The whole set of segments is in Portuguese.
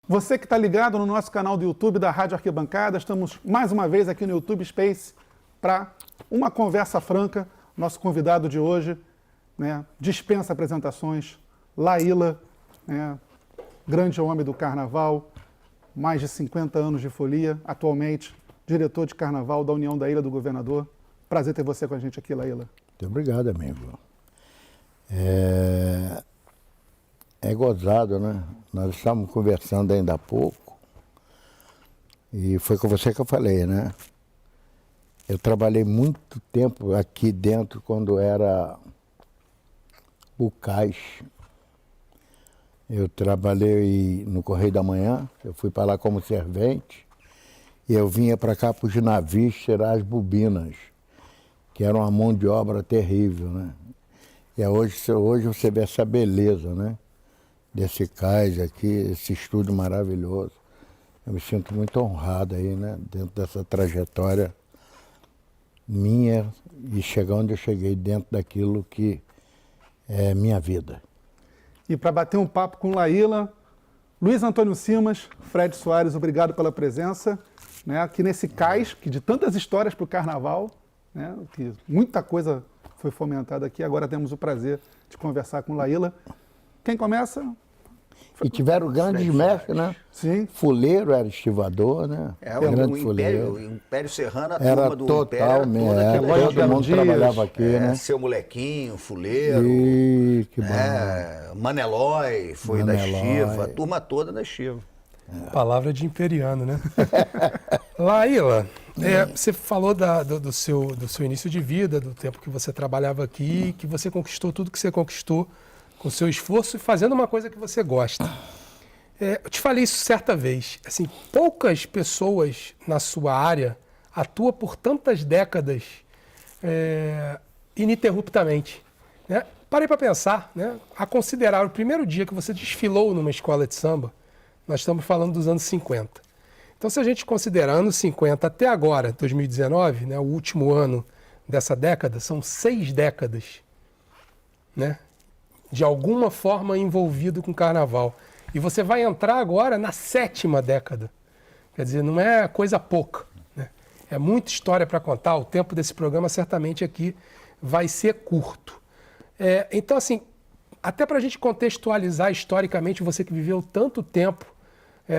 Você que está ligado no nosso canal do YouTube da Rádio Arquibancada, estamos mais uma vez aqui no YouTube Space para uma conversa franca. Nosso convidado de hoje, dispensa apresentações, Laíla, grande homem do carnaval, mais de 50 anos de folia, atualmente diretor de carnaval da União da Ilha do Governador. Prazer ter você com a gente aqui, Laíla. Muito obrigado, amigo. É gozado, né? Nós estávamos conversando ainda há pouco e foi com você que eu falei, né? Eu trabalhei muito tempo aqui dentro quando era o cais. Eu trabalhei no Correio da Manhã, eu fui para lá como servente e eu vinha para cá para os navios tirar as bobinas, que era uma mão de obra terrível, né? E hoje você vê essa beleza, né? Desse cais aqui, esse estúdio maravilhoso. Eu me sinto muito honrado aí, né? Dentro dessa trajetória minha e chegar onde eu cheguei, dentro daquilo que é minha vida. E para bater um papo com Laíla, Luiz Antônio Simas, Fred Soares, obrigado pela presença. Aqui nesse cais, que de tantas histórias para o carnaval, que muita coisa foi fomentada aqui, agora temos o prazer de conversar com Laíla. Quem começa? E tiveram grandes mestres, né? Sim. Fuleiro era estivador, né? O Império Serrano, a turma do total, Império era toda todo mundo trabalhava aqui, né? Seu Molequinho, Fuleiro, que bom. Manelói, foi da Estiva, a turma toda da Estiva. Palavra de imperiano, né? Laíla, você falou do seu início de vida, do tempo que você trabalhava aqui, que você conquistou tudo que você conquistou com seu esforço e fazendo uma coisa que você gosta. Eu te falei isso certa vez. Assim, poucas pessoas na sua área atuam por tantas décadas ininterruptamente. Né? Parei para pensar, a considerar o primeiro dia que você desfilou numa escola de samba, nós estamos falando dos anos 50. Então, se a gente considerar anos 50 até agora, 2019, o último ano dessa década, são 6 décadas, de alguma forma envolvido com carnaval. E você vai entrar agora na 7ª década. Quer dizer, não é coisa pouca. É muita história para contar. O tempo desse programa certamente aqui vai ser curto. Então, assim, até para a gente contextualizar historicamente, você que viveu tanto tempo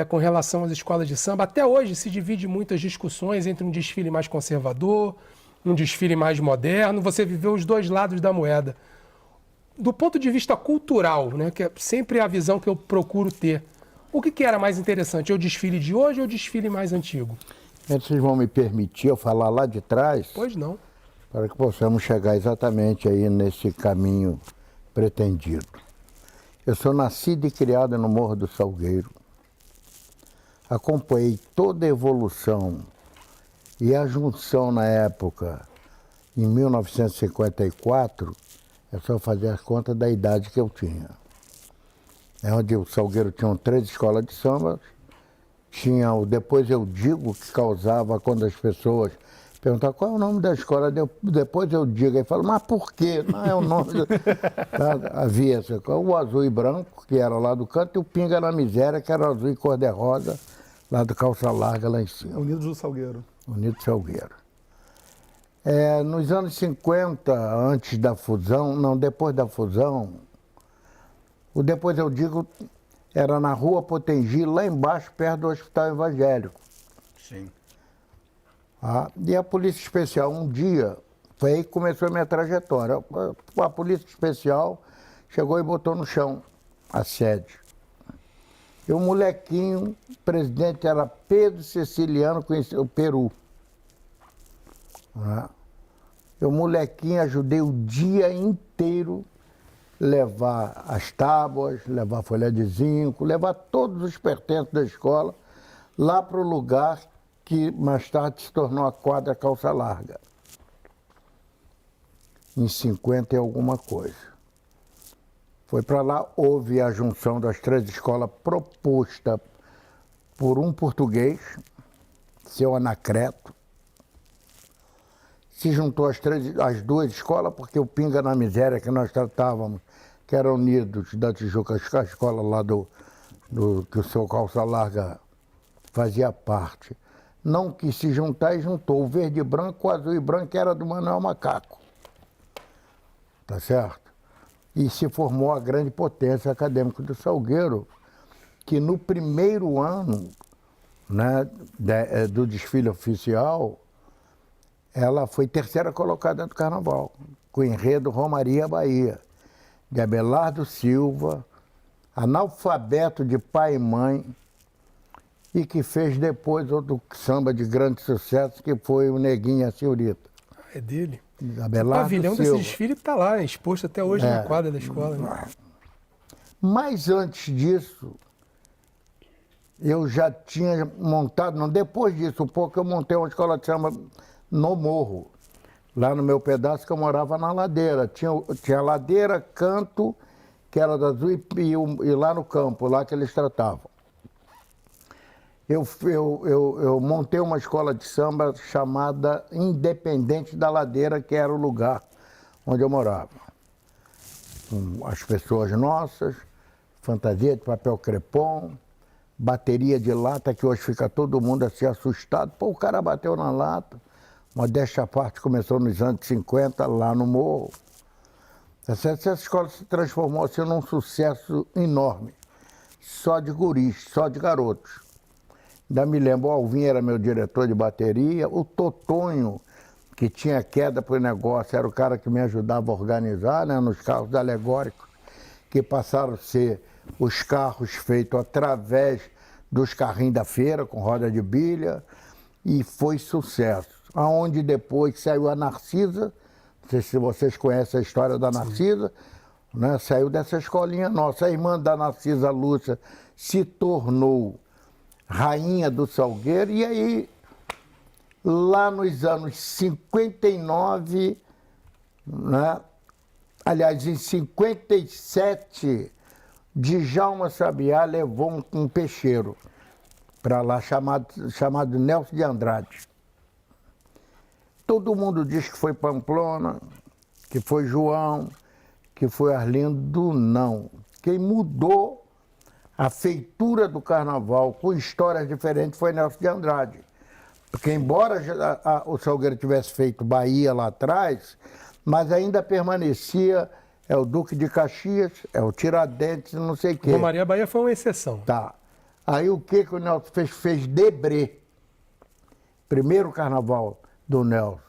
com relação às escolas de samba, até hoje se divide muitas discussões entre um desfile mais conservador, um desfile mais moderno. Você viveu os dois lados da moeda. Do ponto de vista cultural, que é sempre a visão que eu procuro ter, o que era mais interessante? O desfile de hoje ou o desfile mais antigo? Vocês vão me permitir eu falar lá de trás? Pois não. Para que possamos chegar exatamente aí nesse caminho pretendido. Eu sou nascido e criado no Morro do Salgueiro. Acompanhei toda a evolução e a junção na época, em 1954, é só fazer as contas da idade que eu tinha. Onde o Salgueiro tinha 3 escolas de samba, tinha o Depois Eu Digo, que causava quando as pessoas perguntavam qual é o nome da escola, Depois Eu Digo, aí falam, mas por quê? Não é o nome. Havia o azul e branco, que era lá do canto, e o Pinga na Miséria, que era azul e cor-de-rosa, lá do Calça Larga, lá em cima. Unidos do Salgueiro. Unidos do Salgueiro. Nos anos 50, antes da fusão, não, depois da fusão, o Depois Eu Digo era na Rua Potengi, lá embaixo, perto do Hospital Evangélico. Sim. E a Polícia Especial, um dia, foi aí que começou a minha trajetória. A Polícia Especial chegou e botou no chão a sede. E o molequinho, o presidente era Pedro Ceciliano, conhecia o Peru. Eu, molequinho, ajudei o dia inteiro levar as tábuas, levar folha de zinco, levar todos os pertences da escola lá para o lugar que mais tarde se tornou a quadra Calça Larga. Em 50 e alguma coisa. Foi para lá, houve a junção das 3 escolas proposta por um português, seu Anacreto. Se juntou as 2 escolas, porque o Pinga na Miséria, que nós tratávamos, que era Unidos da Tijuca, a escola lá do que o seu Calça Larga fazia parte, não quis se juntar e juntou o verde e branco, o azul e branco, que era do Manuel Macaco. Tá certo? E se formou a grande potência acadêmica do Salgueiro, que no primeiro ano, né, do desfile oficial, ela foi terceira colocada do Carnaval, com o enredo Romaria Bahia, de Abelardo Silva, analfabeto de pai e mãe, e que fez depois outro samba de grande sucesso, que foi o Neguinho e a Senhorita. É dele. O Abelardo pavilhão Silva. desse desfile está lá, exposto até hoje na quadra da escola. Né? Mas antes disso, eu já tinha montado, não, depois disso um pouco, eu montei uma escola de samba no morro, lá no meu pedaço, que eu morava na ladeira. Tinha ladeira, canto, que era da Azul, e lá no campo, lá que eles tratavam. Eu montei uma escola de samba chamada Independente da Ladeira, que era o lugar onde eu morava. Com as pessoas nossas, fantasia de papel crepom, bateria de lata, que hoje fica todo mundo assim assustado. Pô, o cara bateu na lata. Modéstia à parte, começou nos anos 50, lá no morro. Essa escola se transformou assim, num sucesso enorme. Só de guris, só de garotos. Ainda me lembro, o Alvin era meu diretor de bateria, o Totonho, que tinha queda para o negócio, era o cara que me ajudava a organizar, né, nos carros alegóricos, que passaram a ser os carros feitos através dos carrinhos da feira, com roda de bilha, e foi sucesso. Aonde depois saiu a Narcisa, não sei se vocês conhecem a história da Narcisa, né, saiu dessa escolinha nossa. A irmã da Narcisa, Lúcia, se tornou rainha do Salgueiro, e aí, lá nos anos 59, né, aliás, em 57, Djalma Sabiá levou um peixeiro para lá, chamado Nelson de Andrade. Todo mundo diz que foi Pamplona, que foi João, que foi Arlindo. Não. Quem mudou a feitura do carnaval com histórias diferentes foi Nelson de Andrade. Porque embora o Salgueiro tivesse feito Bahia lá atrás, mas ainda permanecia, é o Duque de Caxias, é o Tiradentes, não sei o quê. Romaria Bahia foi uma exceção. Tá. Aí o que o Nelson fez? Fez Debré. Primeiro carnaval do Nelson.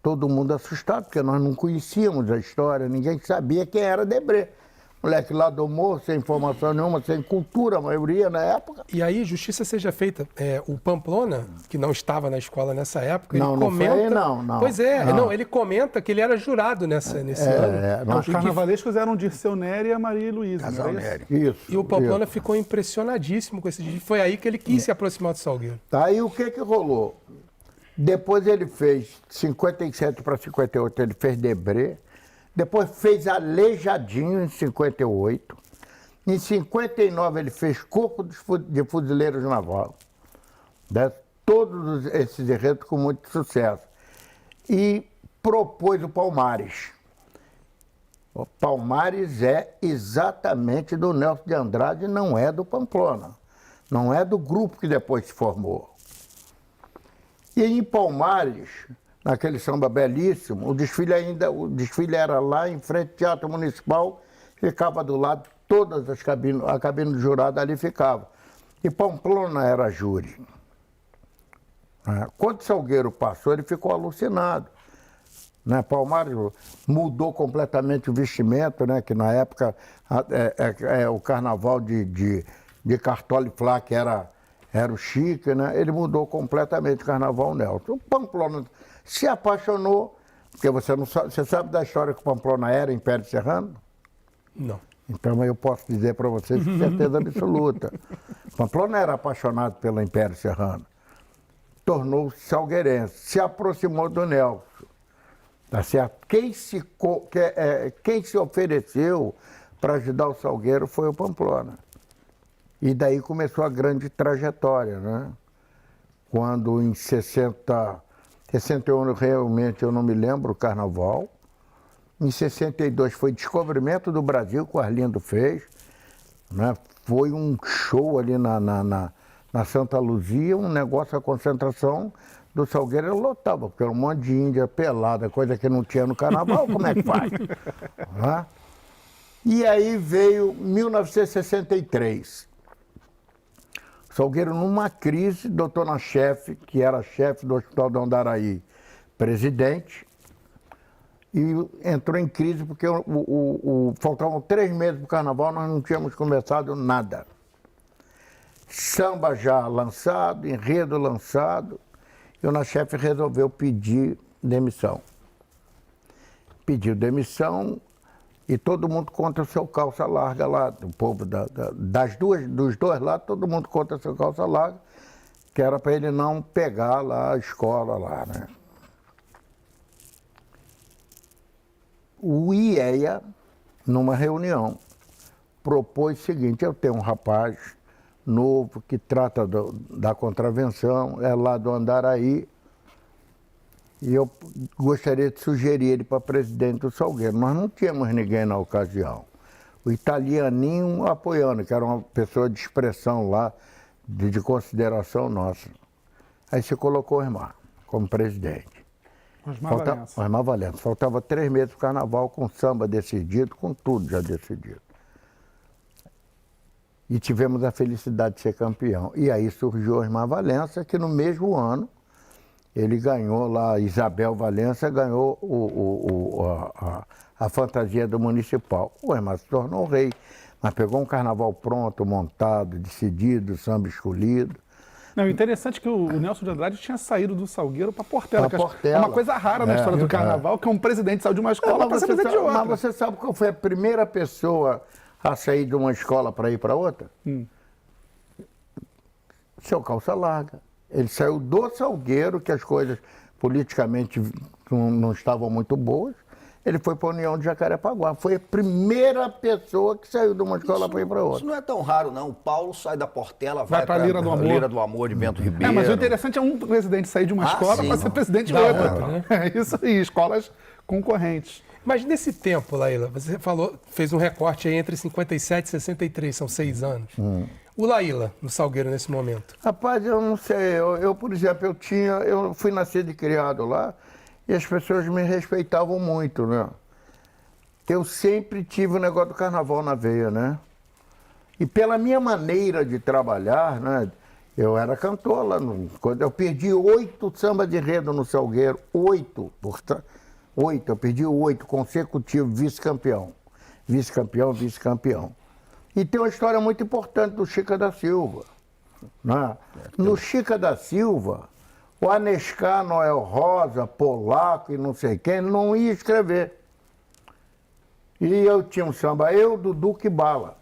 Todo mundo assustado, porque nós não conhecíamos a história, ninguém sabia quem era Debré. Moleque lá do morro, sem informação nenhuma, sem cultura, a maioria na época. E aí, justiça seja feita. O Pamplona, que não estava na escola nessa época, Não, ele não comenta... foi aí, não. Pois é, Não. ele comenta que ele era jurado nesse ano. Os carnavalescos eram Dirceu Nery e a Maria Luísa. Casal não era isso? Nery. Isso. E o Pamplona isso. ficou impressionadíssimo com esse dia. Foi aí que ele quis se aproximar do Salgueiro. Tá, aí o que rolou? Depois ele fez 57 para 58, ele fez Debré. Depois fez Aleijadinho em 58. Em 59 ele fez Corpo de Fuzileiros Naval. Né? Todos esses enredos com muito sucesso. E propôs o Palmares. O Palmares é exatamente do Nelson de Andrade, não é do Pamplona. Não é do grupo que depois se formou. E em Palmares, naquele samba belíssimo, o desfile era lá em frente ao Teatro Municipal, ficava do lado, todas as cabines, a cabine do jurado ali ficava. E Pamplona era júri. Quando Salgueiro passou, ele ficou alucinado. Né? Palmares mudou completamente o vestimento, né? Que na época o carnaval de Cartola e Flá, que era o chique, né? Ele mudou completamente o carnaval Nelson. O Pamplona se apaixonou, porque você sabe da história que o Pamplona era, Império Serrano? Não. Então eu posso dizer para vocês com certeza absoluta. Pamplona era apaixonado pelo Império Serrano. Tornou-se salgueirense, se aproximou do Nelson. Tá certo? Quem se ofereceu para ajudar o Salgueiro foi o Pamplona. E daí começou a grande trajetória, né? Quando em 61 realmente eu não me lembro o carnaval. Em 62 foi Descobrimento do Brasil, que o Arlindo fez. né? Foi um show ali na Santa Luzia, um negócio, a concentração do Salgueiro ele lotava, porque era um monte de índia pelada, coisa que não tinha no carnaval, como é que faz? Né? E aí veio 1963. Salgueiro numa crise, doutor Nachefe, que era chefe do Hospital do Andaraí, presidente, e entrou em crise porque faltavam 3 meses para o carnaval, nós não tínhamos começado nada. Samba já lançado, enredo lançado, e o Nachefe resolveu pedir demissão. Pediu demissão e todo mundo conta o seu calça larga lá, o povo dos dois lados, todo mundo conta o seu calça larga, que era para ele não pegar lá a escola lá, né? O IEA, numa reunião, propôs o seguinte: eu tenho um rapaz novo que trata da contravenção, é lá do Andaraí, e eu gostaria de sugerir ele para presidente do Salgueiro. Nós não tínhamos ninguém na ocasião. O Italianinho apoiando, que era uma pessoa de expressão lá, de consideração nossa. Aí se colocou o Osmar como presidente. Osmar Valença. Faltava 3 meses para o carnaval, com samba decidido, com tudo já decidido. E tivemos a felicidade de ser campeão. E aí surgiu o Osmar Valença, que no mesmo ano ele ganhou lá, Isabel Valença ganhou a fantasia do municipal. O Osmar se tornou rei, mas pegou um carnaval pronto, montado, decidido, samba escolhido. Não, o interessante é que o Nelson de Andrade tinha saído do Salgueiro para Portela. Pra Portela. É uma coisa rara na história do carnaval, que um presidente saiu de uma escola para ser presidente de outra. Mas você sabe qual foi a primeira pessoa a sair de uma escola para ir para outra? Seu calça larga. Ele saiu do Salgueiro, que as coisas politicamente não estavam muito boas. Ele foi para a União de Jacarepaguá. Foi a primeira pessoa que saiu de uma escola para ir para outra. Isso não é tão raro, não. O Paulo sai da Portela, vai para a Lira do Amor. Lira do Amor de Bento Ribeiro. Mas o interessante é um presidente sair de uma escola para ser presidente de outra. Né? É isso aí, escolas concorrentes. Mas nesse tempo, Laíla, você falou, fez um recorte aí entre 57 e 63, são 6 anos. O Laíla, no Salgueiro, nesse momento? Rapaz, eu não sei. Eu, por exemplo, eu fui nascido e criado lá e as pessoas me respeitavam muito, né? Eu sempre tive o negócio do carnaval na veia, né? E pela minha maneira de trabalhar, né? Eu era cantor lá. Quando eu perdi 8 samba de enredo no Salgueiro, 8. Eu perdi 8 consecutivos, vice-campeão. Vice-campeão, vice-campeão. E tem uma história muito importante do Chica da Silva. Né? No Chica da Silva, o Anescar, Noel Rosa, Polaco e não sei quem, não ia escrever. E eu tinha um samba, eu, Dudu e Bala.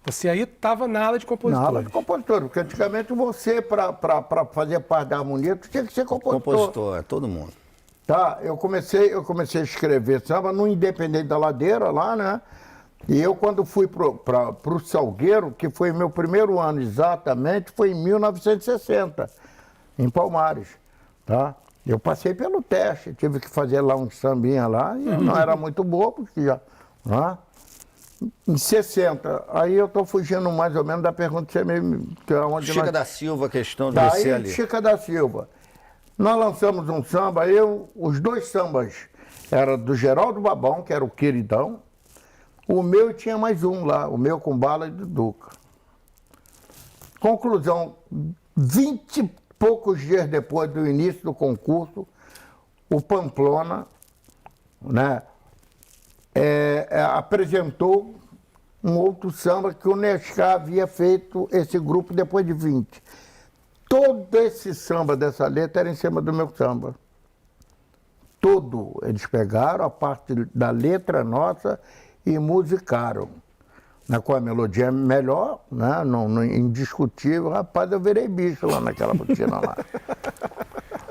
Você aí estava na ala de compositores. Na ala de compositor, porque antigamente você, para fazer parte da harmonia, tu tinha que ser compositor. Compositor, todo mundo. Tá, eu comecei a escrever samba no Independente da Ladeira, lá, né? E eu, quando fui pro Salgueiro, que foi meu primeiro ano exatamente, foi em 1960, em Palmares, tá? Eu passei pelo teste, tive que fazer lá um sambinha lá, e não era muito boa, porque já... Né? Em 60, aí eu estou fugindo mais ou menos da pergunta que você me... Chica da Silva, a questão de Daí, você ali. Chica da Silva. Nós lançamos um samba, os 2 sambas eram do Geraldo Babão, que era o queridão, o meu tinha mais um lá, o meu com Bala e do Duca. Conclusão, 20 e poucos dias depois do início do concurso, o Pamplona, né, apresentou um outro samba que o Nescá havia feito esse grupo depois de 20. Todo esse samba dessa letra era em cima do meu samba. Todo. Eles pegaram a parte da letra nossa e musicaram. Com a melodia melhor, né? Indiscutível. Rapaz, eu virei bicho lá naquela botina lá.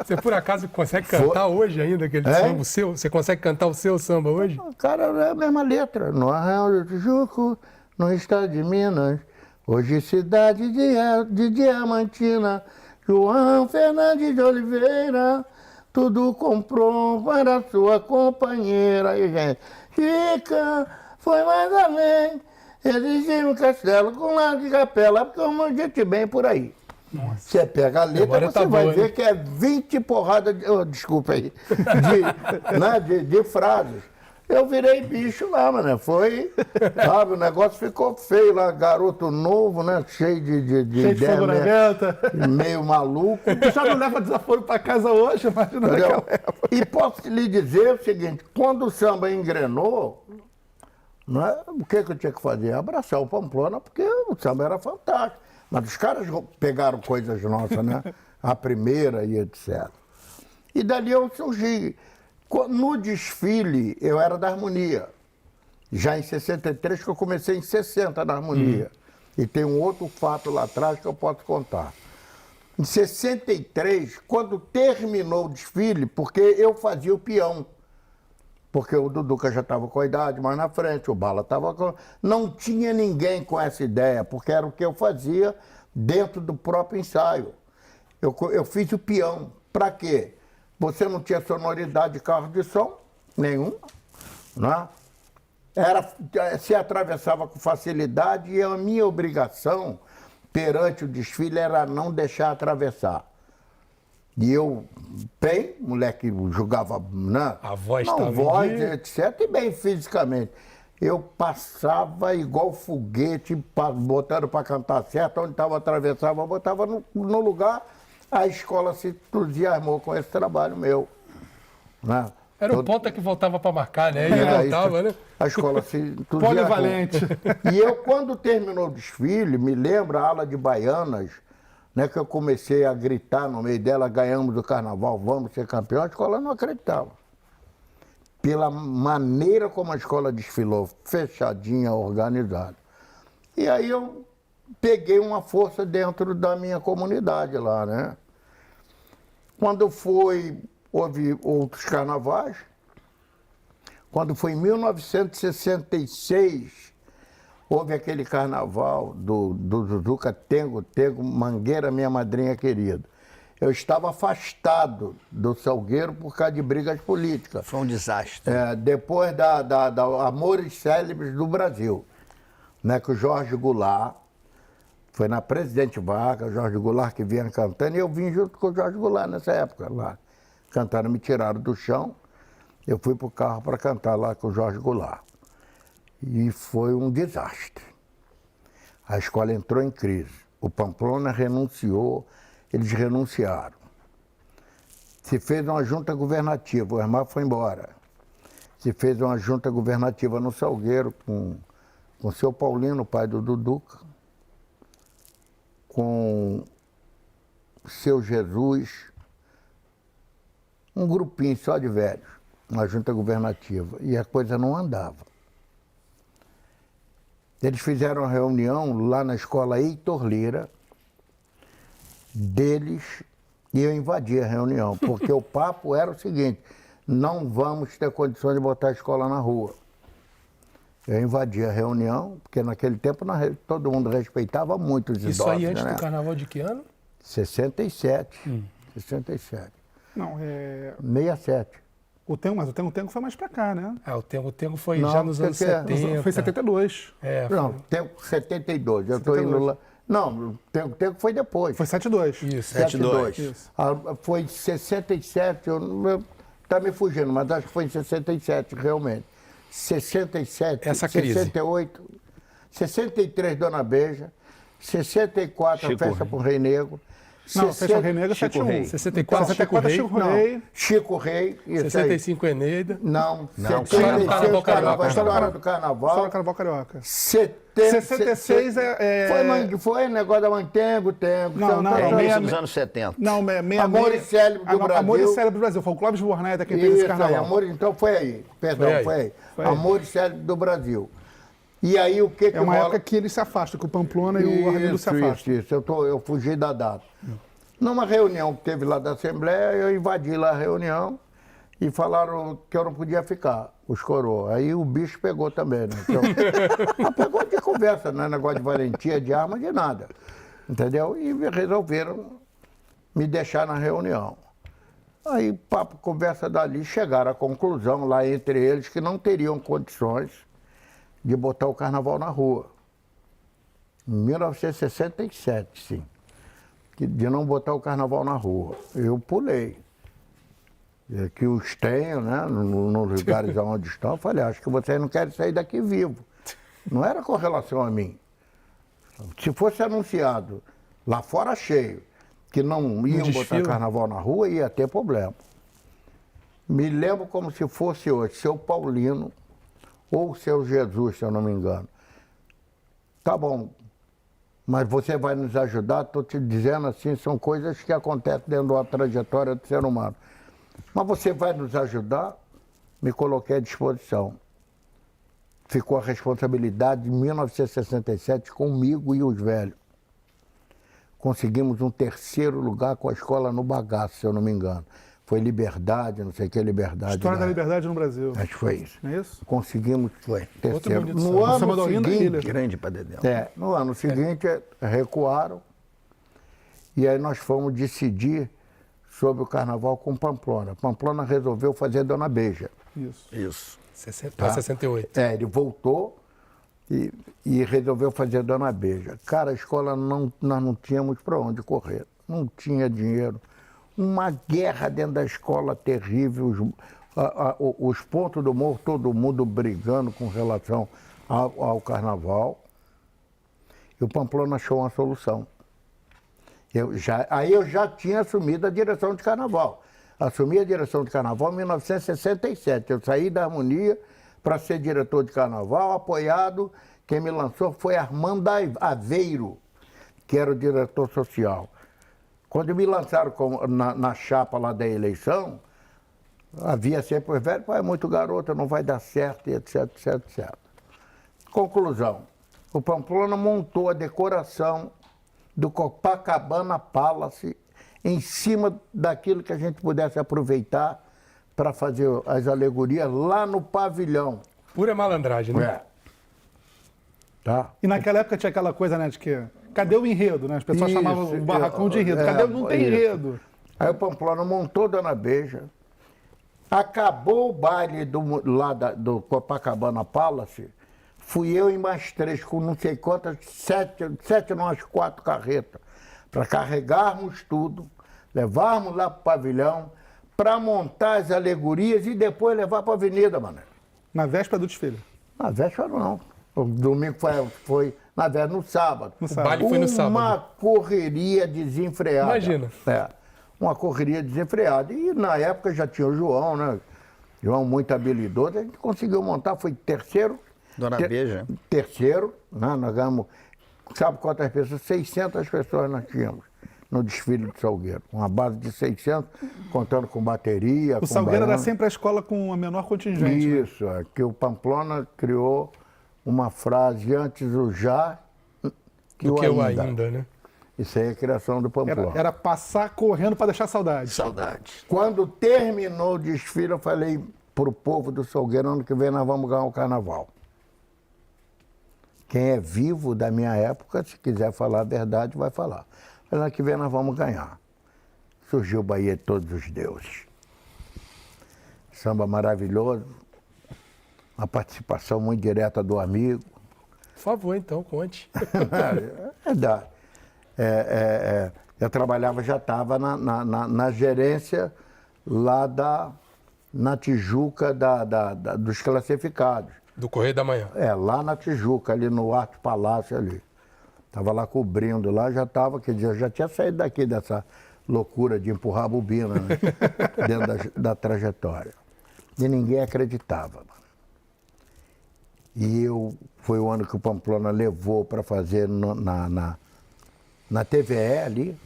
Você por acaso consegue cantar hoje ainda aquele samba seu? Você consegue cantar o seu samba hoje? Cara, é a mesma letra. No Arraial do Tijuco, no estado de Minas, hoje cidade de Diamantina, João Fernandes de Oliveira, tudo comprou para sua companheira. E, gente, Chica foi mais além Eles iam no castelo com lá de capela, porque a gente bem por aí. Você pega a letra, Agora você tá vai boa, ver hein? que é 20 porradas, desculpa aí, de frases. Eu virei bicho lá, mano. Foi, sabe, o negócio ficou feio lá, garoto novo, né? Cheio de Cheio de ideia, fogo na venta. meio maluco. O já não leva desaforo para casa hoje, imagina Entendeu? naquela época. E posso lhe dizer o seguinte, quando o samba engrenou, né, o que eu tinha que fazer? Abraçar o Pamplona, porque o samba era fantástico. Mas os caras pegaram coisas nossas, né? A primeira e etc. E dali eu surgi. No desfile, eu era da harmonia. Já em 63, que eu comecei em 60 na harmonia. E tem um outro fato lá atrás que eu posso contar. Em 63, quando terminou o desfile, porque eu fazia o peão. Porque o Duduca já estava com a idade mais na frente, o Bala estava com... Não tinha ninguém com essa ideia, porque era o que eu fazia dentro do próprio ensaio. Eu fiz o peão. Para quê? Você não tinha sonoridade de carro de som nenhum, né? Se atravessava com facilidade e a minha obrigação perante o desfile era não deixar atravessar. E eu, bem, moleque jogava, né? A voz não, estava voz, em dia. etc, e bem fisicamente. Eu passava igual foguete, botando para cantar certo, onde estava atravessava, eu botava no lugar. A escola se entusiasmou com esse trabalho meu. Né? Era o ponta que voltava para marcar, né? É, E voltava, né? A escola se entusiasmou. Polivalente. E eu, quando terminou o desfile, me lembro a ala de baianas, né, que eu comecei a gritar no meio dela, ganhamos o carnaval, vamos ser campeão, a escola não acreditava. Pela maneira como a escola desfilou, fechadinha, organizada. E aí eu peguei uma força dentro da minha comunidade lá, né? Quando houve outros carnavais, quando foi em 1966, houve aquele carnaval do Zuzuca Tengo, Mangueira, minha madrinha querida. Eu estava afastado do Salgueiro por causa de brigas políticas. Foi um desastre. Depois da Amores Célebres do Brasil, né, que o Jorge Goulart, foi na Presidente Vargas, Jorge Goulart que vinha cantando, e eu vim junto com o Jorge Goulart nessa época lá. Cantaram, me tiraram do chão, eu fui pro carro para cantar lá com o Jorge Goulart. E foi um desastre. A escola entrou em crise. O Pamplona renunciou, eles renunciaram. Se fez uma junta governativa, o Hermar foi embora. Se fez uma junta governativa no Salgueiro com o seu Paulino, pai do Duduca, com o seu Jesus, um grupinho só de velhos, uma junta governativa, e a coisa não andava. Eles fizeram uma reunião lá na escola Heitor Lira, deles, e eu invadi a reunião, porque o papo era o seguinte, não vamos ter condições de botar a escola na rua. Eu invadi a reunião, porque naquele tempo todo mundo respeitava muito os idosos. Isso aí antes né? do carnaval de que ano? 67. 67. Não, 67. mas o Tengo foi mais pra cá, né? O Tengo foi Não, já nos anos porque- 70. Foi 72. Não, Tempo 72. Eu estou indo lá. Não, Tempo foi depois. Foi 72. Isso. 72. Isso. Foi em 67, tá me fugindo, mas acho que foi em 67, realmente. 67, Essa crise. 68, 63, Dona Beija, 64, Chico a festa Rei. pro Rei Negro. Não, Festa Rei Negro é Chico 71. Rei. 64, 64 é Chico Não, Rei. Chico Rei, isso 65 Eneida. aí. Não, Não, 76, Carnaval Carioca. História do Só Carnaval. no Carnaval Carioca. 66 é... Foi negócio da Mantengo, Não, não, É não, início meia- dos anos 70. Não, Amor e Cérebro do Brasil. Amor e Cérebro do Brasil. Foi o Clóvis Borneta quem fez esse Isso aí, carnaval. Amor, então foi aí. Perdão, Foi aí. foi aí. Foi aí. Amor e Cérebro do Brasil. E aí o que É uma rola? época que eles se afastam, que o Pamplona e o Arlindo se afastam. Isso. Eu fugi da data. Numa reunião que teve lá da Assembleia, eu invadi lá a reunião e falaram que eu não podia ficar, os coroas. Aí o bicho pegou também, né? Então, pegou de conversa, não é negócio de valentia, de arma, de nada. Entendeu? E resolveram me deixar na reunião. Aí, papo, conversa dali, chegaram à conclusão lá entre eles que não teriam condições de botar o carnaval na rua. Em 1967, sim. De não botar o carnaval na rua. Eu pulei. E que os tenho, né, nos lugares onde estão, eu falei, acho que vocês não querem sair daqui vivo. Não era com relação a mim. Se fosse anunciado lá fora cheio, que não iam botar carnaval na rua, ia ter problema. Me lembro como se fosse hoje, seu Paulino ou seu Jesus, se eu não me engano. Tá bom, mas você vai nos ajudar, estou te dizendo assim, são coisas que acontecem dentro da trajetória do ser humano. Mas você vai nos ajudar? Me coloquei à disposição. Ficou a responsabilidade de 1967 comigo e os velhos. Conseguimos um 3º lugar com a escola no bagaço, se eu não me engano. Foi Liberdade, não sei o que, Liberdade. História da Liberdade no Brasil. Acho que foi isso. Não é isso? Conseguimos Foi. 3º. bonito No samba. ano seguinte, Grande para Dedéu. no ano seguinte recuaram e aí nós fomos decidir sobre o carnaval com Pamplona. Pamplona resolveu fazer Dona Beija. Isso. 68. Ele voltou e resolveu fazer Dona Beija. Cara, a escola nós não tínhamos para onde correr. Não tinha dinheiro. Uma guerra dentro da escola terrível. Os pontos do morro, todo mundo brigando com relação ao carnaval. E o Pamplona achou uma solução. Aí eu já tinha assumido a direção de carnaval. Assumi a direção de carnaval em 1967. Eu saí da Harmonia para ser diretor de carnaval, apoiado. Quem me lançou foi Armando Aveiro, que era o diretor social. Quando me lançaram na chapa lá da eleição, havia sempre os velhos, é muito garoto, não vai dar certo, etc, etc, etc. Conclusão, o Pamplona montou a decoração do Copacabana Palace em cima daquilo que a gente pudesse aproveitar para fazer as alegorias lá no pavilhão. Pura malandragem, né? Tá? E naquela época tinha aquela coisa, né, de que... Cadê o enredo, né? As pessoas Isso, chamavam o barracão de enredo. Não tem isso. enredo. Aí o Pamplona montou Dona Beija, acabou o baile do Copacabana Palace, fui eu e mais 3, com não sei quantas, 7 nós 4 carretas, para carregarmos tudo, levarmos lá para o pavilhão, para montar as alegorias e depois levar para a avenida, mané. Na véspera do desfile. Na véspera não. O domingo foi na véspera, no sábado. No O sábado. baile foi no sábado. Uma correria desenfreada. Imagina. Uma correria desenfreada. E na época já tinha o João, né? João muito habilidoso, a gente conseguiu montar, foi 3º. Dona Beija. 3º, né? Nós ganhamos, sabe quantas pessoas? 600 pessoas nós tínhamos no desfile do Salgueiro. Uma base de 600, contando com bateria, O com Salgueiro era baiano. sempre a escola com a menor contingente. Né? Isso, que o Pamplona criou uma frase antes o já que Do o que o ainda. ainda, né? Isso aí é a criação do Pamplona. Era passar correndo para deixar saudade. Saudade. Quando terminou o desfile, eu falei pro povo do Salgueiro, ano que vem nós vamos ganhar o carnaval. Quem é vivo da minha época, se quiser falar a verdade, vai falar. Mas ano que vem nós vamos ganhar. Surgiu Bahia de Todos os Deuses. Samba maravilhoso. Uma participação muito direta do amigo. Por favor, então, conte. É verdade. Eu trabalhava, já estava na gerência lá na Tijuca dos classificados. Do Correio da Manhã. Lá na Tijuca, ali no Arte Palácio ali. Estava lá cobrindo, lá já estava, quer dizer, eu já tinha saído daqui dessa loucura de empurrar a bobina, né? Dentro da trajetória. E ninguém acreditava. E foi o ano que o Pamplona levou para fazer na TVE ali,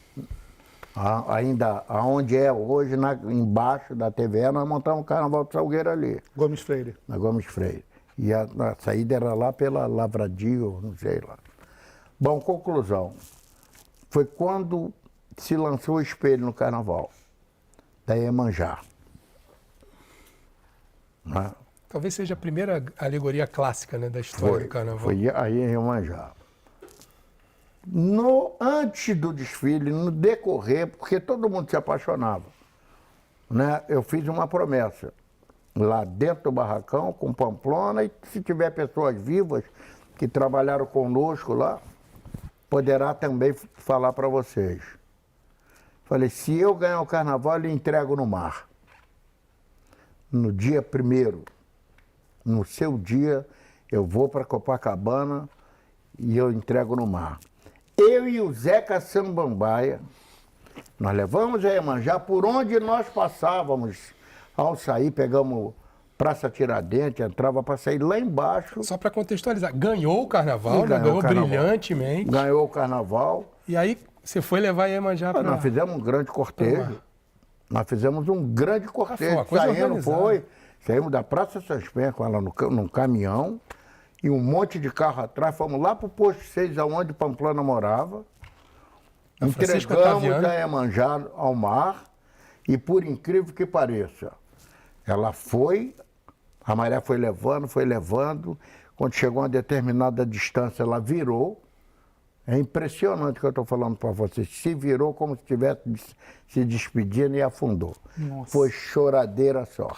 ainda onde é hoje, embaixo da TVE, nós montamos o Carnaval do Salgueiro ali, Gomes Freire. na Gomes Freire. E a saída era lá pela Lavradio, não sei lá. Bom, conclusão. Foi quando se lançou o espelho no Carnaval, da Iemanjá. Né? Talvez seja a primeira alegoria clássica, né, da história do carnaval. Foi aí em Iemanjá. Antes do desfile, no decorrer, porque todo mundo se apaixonava, né? Eu fiz uma promessa lá dentro do barracão, com Pamplona, e se tiver pessoas vivas que trabalharam conosco lá, poderá também falar para vocês. Falei, se eu ganhar o carnaval, eu entrego no mar. No dia 1º, no seu dia, eu vou para Copacabana e eu entrego no mar. Eu e o Zeca Samambaia, nós levamos a Iemanjá por onde nós passávamos. Ao sair, pegamos Praça Tiradentes, entrava para sair lá embaixo. Só para contextualizar, ganhou o carnaval, né? Ganhou brilhantemente. Ganhou o carnaval. E aí você foi levar a Iemanjá para... Nós fizemos um grande cortejo. Nós fizemos um grande cortejo. Saímos da Praça Sanspenha com ela num caminhão e um monte de carro atrás. Fomos lá para o posto 6, onde Pamplona morava. Entregamos a Iemanjá ao mar e, por incrível que pareça, ela foi, a maré foi levando. Quando chegou a uma determinada distância, ela virou. É impressionante o que eu estou falando para vocês. Se virou como se estivesse se despedindo e afundou. Nossa. Foi choradeira só.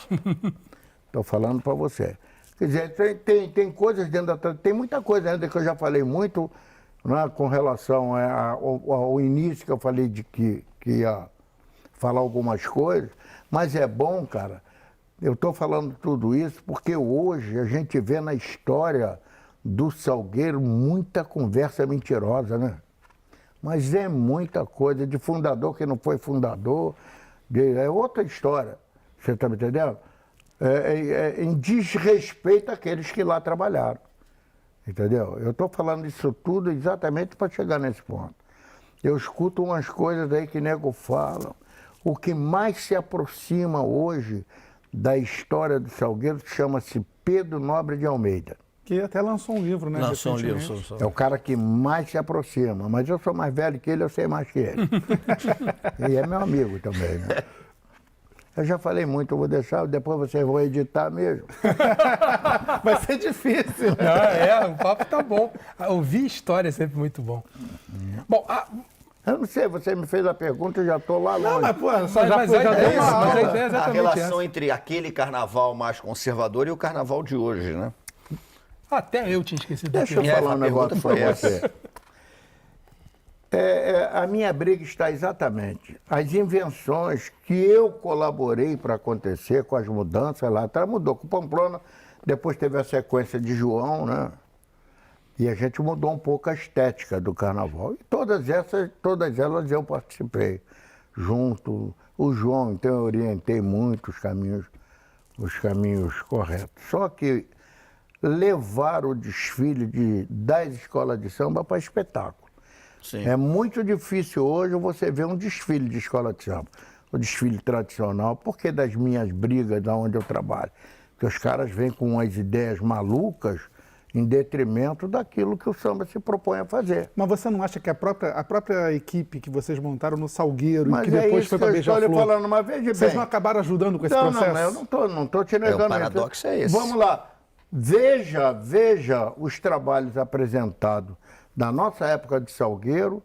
Estou falando para você. Quer dizer, tem coisas dentro da... Tem muita coisa ainda que eu já falei muito, né, com relação ao início que eu falei de que ia falar algumas coisas. Mas é bom, cara, eu estou falando tudo isso porque hoje a gente vê na história do Salgueiro muita conversa mentirosa, né? Mas é muita coisa, de fundador que não foi fundador, é outra história, você está me entendendo? Em desrespeito àqueles que lá trabalharam, entendeu? Eu estou falando isso tudo exatamente para chegar nesse ponto. Eu escuto umas coisas aí que nego falam. O que mais se aproxima hoje da história do Salgueiro chama-se Pedro Nobre de Almeida. Que até lançou um livro, né? Lançou um livro. É o cara que mais se aproxima, mas eu sou mais velho que ele, eu sei mais que ele. E é meu amigo também, né? Eu já falei muito, eu vou deixar, depois vocês vão editar mesmo. Vai ser difícil. O papo tá bom. Ouvir história é sempre muito bom. Bom, eu não sei, você me fez a pergunta, eu já estou lá longe. Não, mas pô, mas a ideia é exatamente a relação essa. entre aquele carnaval mais conservador e o carnaval de hoje, né? Até eu tinha esquecido da Deixa eu falar um negócio para você. A minha briga está exatamente. As invenções que eu colaborei para acontecer com as mudanças lá atrás, mudou com Pamplona, depois teve a sequência de João, né? E a gente mudou um pouco a estética do carnaval. E todas elas eu participei junto. O João, então, eu orientei muito os caminhos corretos. Só que levar o desfile das escolas de samba para espetáculo. Sim. É muito difícil hoje você ver um desfile de escola de samba, o desfile tradicional, porque das minhas brigas, da onde eu trabalho, que os caras vêm com umas ideias malucas em detrimento daquilo que o samba se propõe a fazer. Mas você não acha que a própria equipe que vocês montaram no Salgueiro mas e que depois foi para Beija-Flor, falando, mas veja vocês bem, não acabaram ajudando com esse processo? Não, eu não estou te negando. O paradoxo é esse. Vamos lá. Veja os trabalhos apresentados da nossa época de Salgueiro,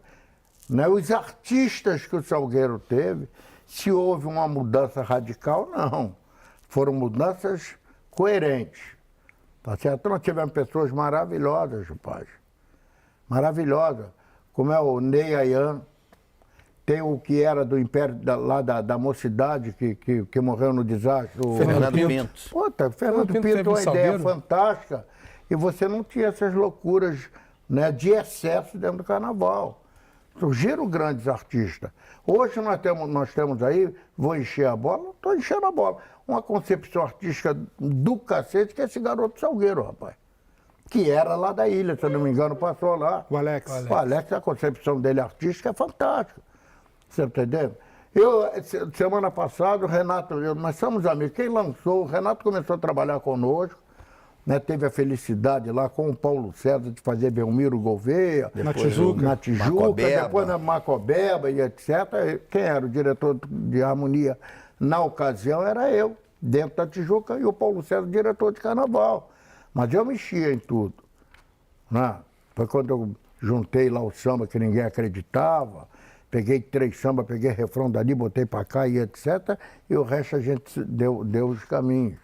né, os artistas que o Salgueiro teve. Se houve uma mudança radical, não. Foram mudanças coerentes. Tá certo? Nós tivemos pessoas maravilhosas, rapaz. Maravilhosas. Como é o Ney Ayan, tem o que era do Império, lá da Mocidade, que morreu no desastre. Fernando Pinto. Puta, Fernando Pinto uma ideia fantástica. E você não tinha essas loucuras, né, de excesso dentro do carnaval. Surgiram grandes artistas. Hoje nós temos aí, vou encher a bola, não estou enchendo a bola, uma concepção artística do cacete, que é esse garoto Salgueiro, rapaz. Que era lá da ilha, se eu não me engano, passou lá. O Alex. O Alex, a concepção dele artística é fantástica. Você está entendendo? Semana passada, o Renato, nós somos amigos. Quem lançou, o Renato começou a trabalhar conosco, né, teve a felicidade lá com o Paulo César de fazer Belmiro Gouveia. Na Tijuca, depois na Macobeba e etc. Quem era o diretor de harmonia na ocasião era eu, dentro da Tijuca, e o Paulo César, diretor de carnaval. Mas eu mexia em tudo, né? Foi quando eu juntei lá o samba que ninguém acreditava, peguei 3 sambas, peguei refrão dali, botei pra cá e etc. E o resto a gente deu os caminhos.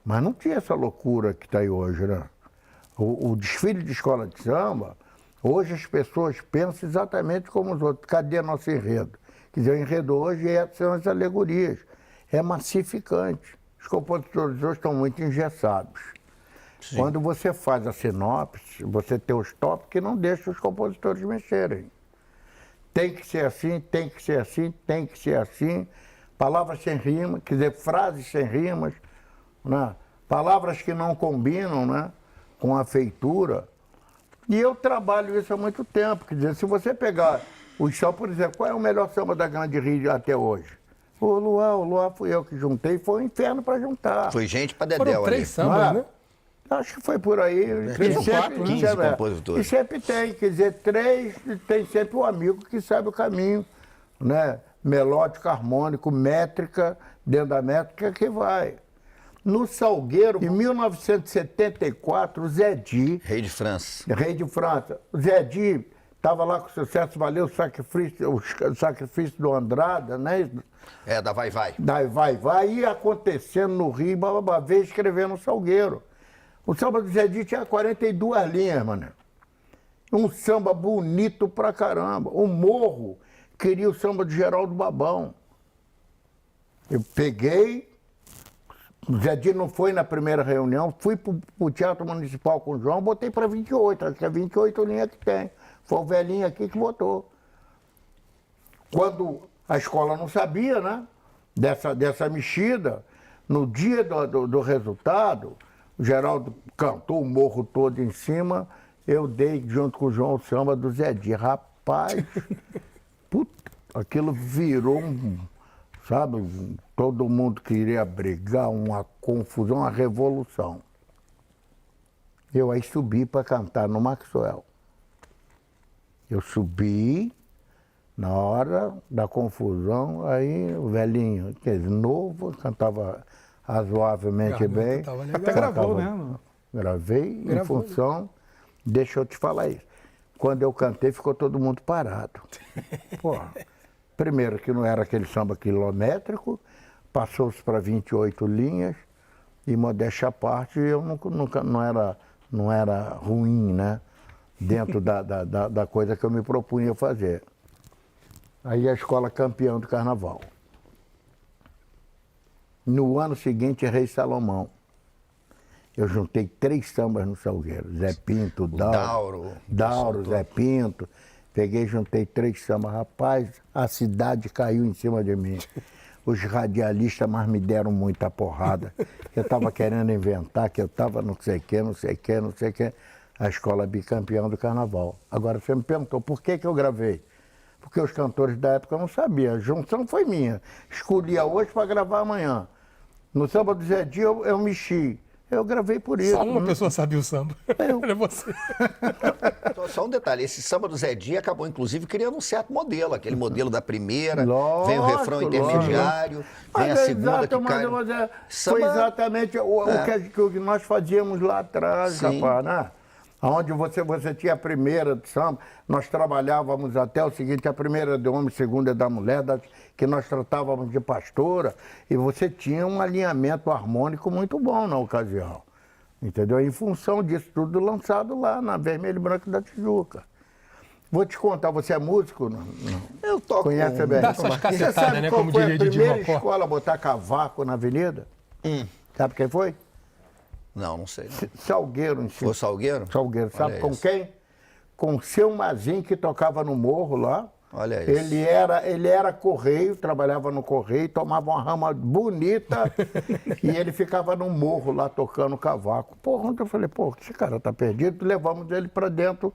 Mas não tinha essa loucura que está aí hoje, né? O desfile de escola de samba, Hoje as pessoas pensam exatamente como os outros. Cadê nosso enredo? Quer dizer, o enredo hoje são as alegorias. É massificante. Os compositores hoje estão muito engessados. Sim. Quando você faz a sinopse, você tem os tópicos que não deixam os compositores mexerem. Tem que ser assim, tem que ser assim, tem que ser assim. Palavras sem rima, quer dizer, frases sem rimas, né? Palavras que não combinam, né, com a feitura. E eu trabalho isso há muito tempo. Quer dizer, se você pegar o samba, por exemplo, qual é o melhor samba da Grande Rio até hoje? O Luar fui eu que juntei, foi um inferno para juntar. Foi gente para Dedéu. Foram 3 sambas, né? Acho que foi por aí. 3 ou 4, 15 compositores. E sempre tem, quer dizer, 3, tem sempre um amigo que sabe o caminho, né? Melódico, harmônico, métrica, dentro da métrica que vai. No Salgueiro, em 1974, o Zé Di... Rei de França. O Zé Di estava lá com sucesso, valeu o sacrifício do Andrada, né? Da Vai Vai. Da Vai Vai, ia acontecendo no Rio, veio escrevendo no Salgueiro. O samba do Zé Di tinha 42 linhas, mano. Um samba bonito pra caramba. O Morro queria o samba de Geraldo Babão. Eu peguei... O Zé Di não foi na primeira reunião, fui pro Teatro Municipal com o João, botei para 28, acho que é 28 linhas que tem. Foi o velhinho aqui que botou. Quando a escola não sabia, né, dessa mexida, no dia do resultado, o Geraldo cantou o morro todo em cima, eu dei junto com o João o samba do Zé Di. Rapaz, puta, aquilo virou sabe, todo mundo queria brigar, uma confusão, uma revolução. Eu aí subi para cantar no Maxwell. Eu subi, na hora da confusão, aí o velhinho, quer dizer, novo, cantava razoavelmente bem. Até gravou, né? Gravei em função, deixa eu te falar isso. Quando eu cantei, ficou todo mundo parado. Porra. Primeiro, que não era aquele samba quilométrico, passou-se para 28 linhas, e modéstia à parte, eu não era ruim, né? Dentro da coisa que eu me propunha fazer. Aí a escola campeã do carnaval. No ano seguinte, Rei Salomão. Eu juntei 3 sambas no Salgueiro. Zé Pinto, Dauro, Zé Pinto. Peguei, juntei 3 sambas. Rapaz, a cidade caiu em cima de mim. Os radialistas mais me deram muita porrada. Eu estava querendo inventar, que eu estava não sei o quê. A escola bicampeã do carnaval. Agora, você me perguntou por que eu gravei. Porque os cantores da época não sabiam. A junção foi minha. Escolhia hoje para gravar amanhã. No samba do Zé Di, eu mexi. Eu gravei por isso. Só uma pessoa sabia o samba. Era você. Só um detalhe, esse samba do Zé Di acabou, inclusive, criando um certo modelo. Aquele modelo da primeira, lógico, vem o refrão intermediário, vem a segunda que cai... Foi exatamente o que nós fazíamos lá atrás, rapaz, né? Onde você tinha a primeira de samba, nós trabalhávamos até o seguinte, a primeira de homem, a segunda da mulher, que nós tratávamos de pastora, e você tinha um alinhamento harmônico muito bom na ocasião, entendeu? Em função disso tudo lançado lá na Vermelho e Branco da Tijuca. Vou te contar, você é músico? Não? Eu toco. Conhece bem? Dá suas Você sabe né, qual como foi a diria Didi primeira Mocó? escola a botar cavaco na avenida? Sabe quem foi? Não sei. Salgueiro. Em cima. Foi Salgueiro? Salgueiro. Sabe Olha com isso. quem? Com o seu Mazin, que tocava no morro lá. Olha isso. Ele era correio, trabalhava no correio, tomava uma rama bonita e ele ficava no morro lá tocando cavaco. Porra, ontem eu falei, pô, esse cara tá perdido, levamos ele para dentro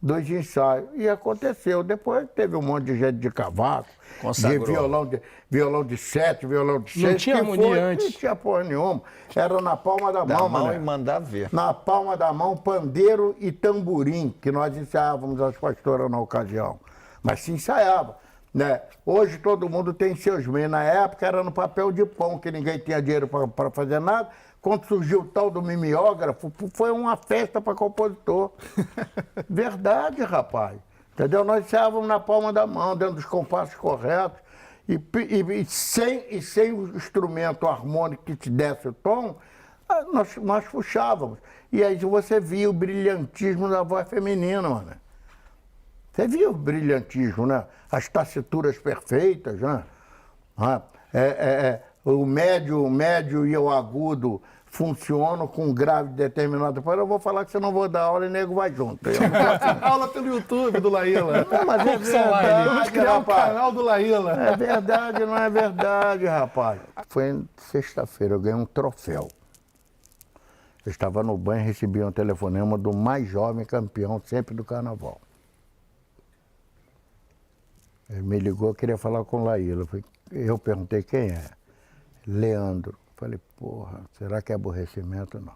dos ensaios. E aconteceu. Depois teve um monte de gente de cavaco, Consagrou. de violão de 7, violão de 6. Não tinha harmonia antes. Não tinha porra nenhuma. Era na palma da mão, mão e mandar ver. Na palma da mão, pandeiro e tamborim, que nós ensaiávamos as pastoras na ocasião. Mas se ensaiava, né? Hoje todo mundo tem seus meios. Na época era no papel de pão, que ninguém tinha dinheiro para fazer nada. Quando surgiu o tal do mimeógrafo, foi uma festa para compositor. Verdade, rapaz. Entendeu? Nós ensaiávamos na palma da mão, dentro dos compassos corretos. E sem o instrumento harmônico que te desse o tom, nós puxávamos. E aí você via o brilhantismo da voz feminina, mano. Você viu o brilhantismo, né? As tacituras perfeitas, né? O médio e o agudo funcionam com um grave determinado. Eu vou falar que você não vou dar aula e nego vai junto. Aula pelo YouTube do Laíla. Não, mas é Vamos criar um rapaz. canal do Laíla. É verdade, não é verdade, rapaz. Foi sexta-feira, eu ganhei um troféu. Eu estava no banho e recebi um telefonema do mais jovem campeão sempre do carnaval. Ele me ligou, queria falar com o Laíla. Eu perguntei quem é. Leandro. Falei, porra, será que é aborrecimento? Não.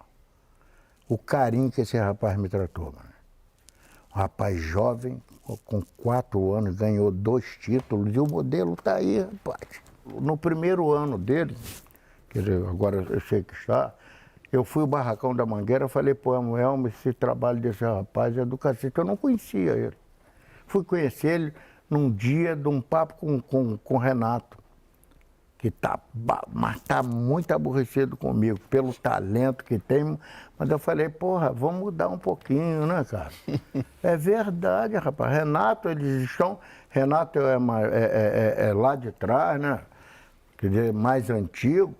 O carinho que esse rapaz me tratou, mano. Um rapaz jovem, com 4 anos, ganhou 2 títulos e o modelo tá aí, rapaz. No primeiro ano dele, quer dizer, agora eu sei que está, eu fui ao Barracão da Mangueira, falei, pô, Elmo, esse trabalho desse rapaz é do cacete. Eu não conhecia ele. Fui conhecer ele num dia de um papo com o Renato, que tá muito aborrecido comigo, pelo talento que tem. Mas eu falei, porra, vamos mudar um pouquinho, né, cara? É verdade, rapaz. Renato, eles estão... Renato é lá de trás, né? Quer dizer, mais antigo.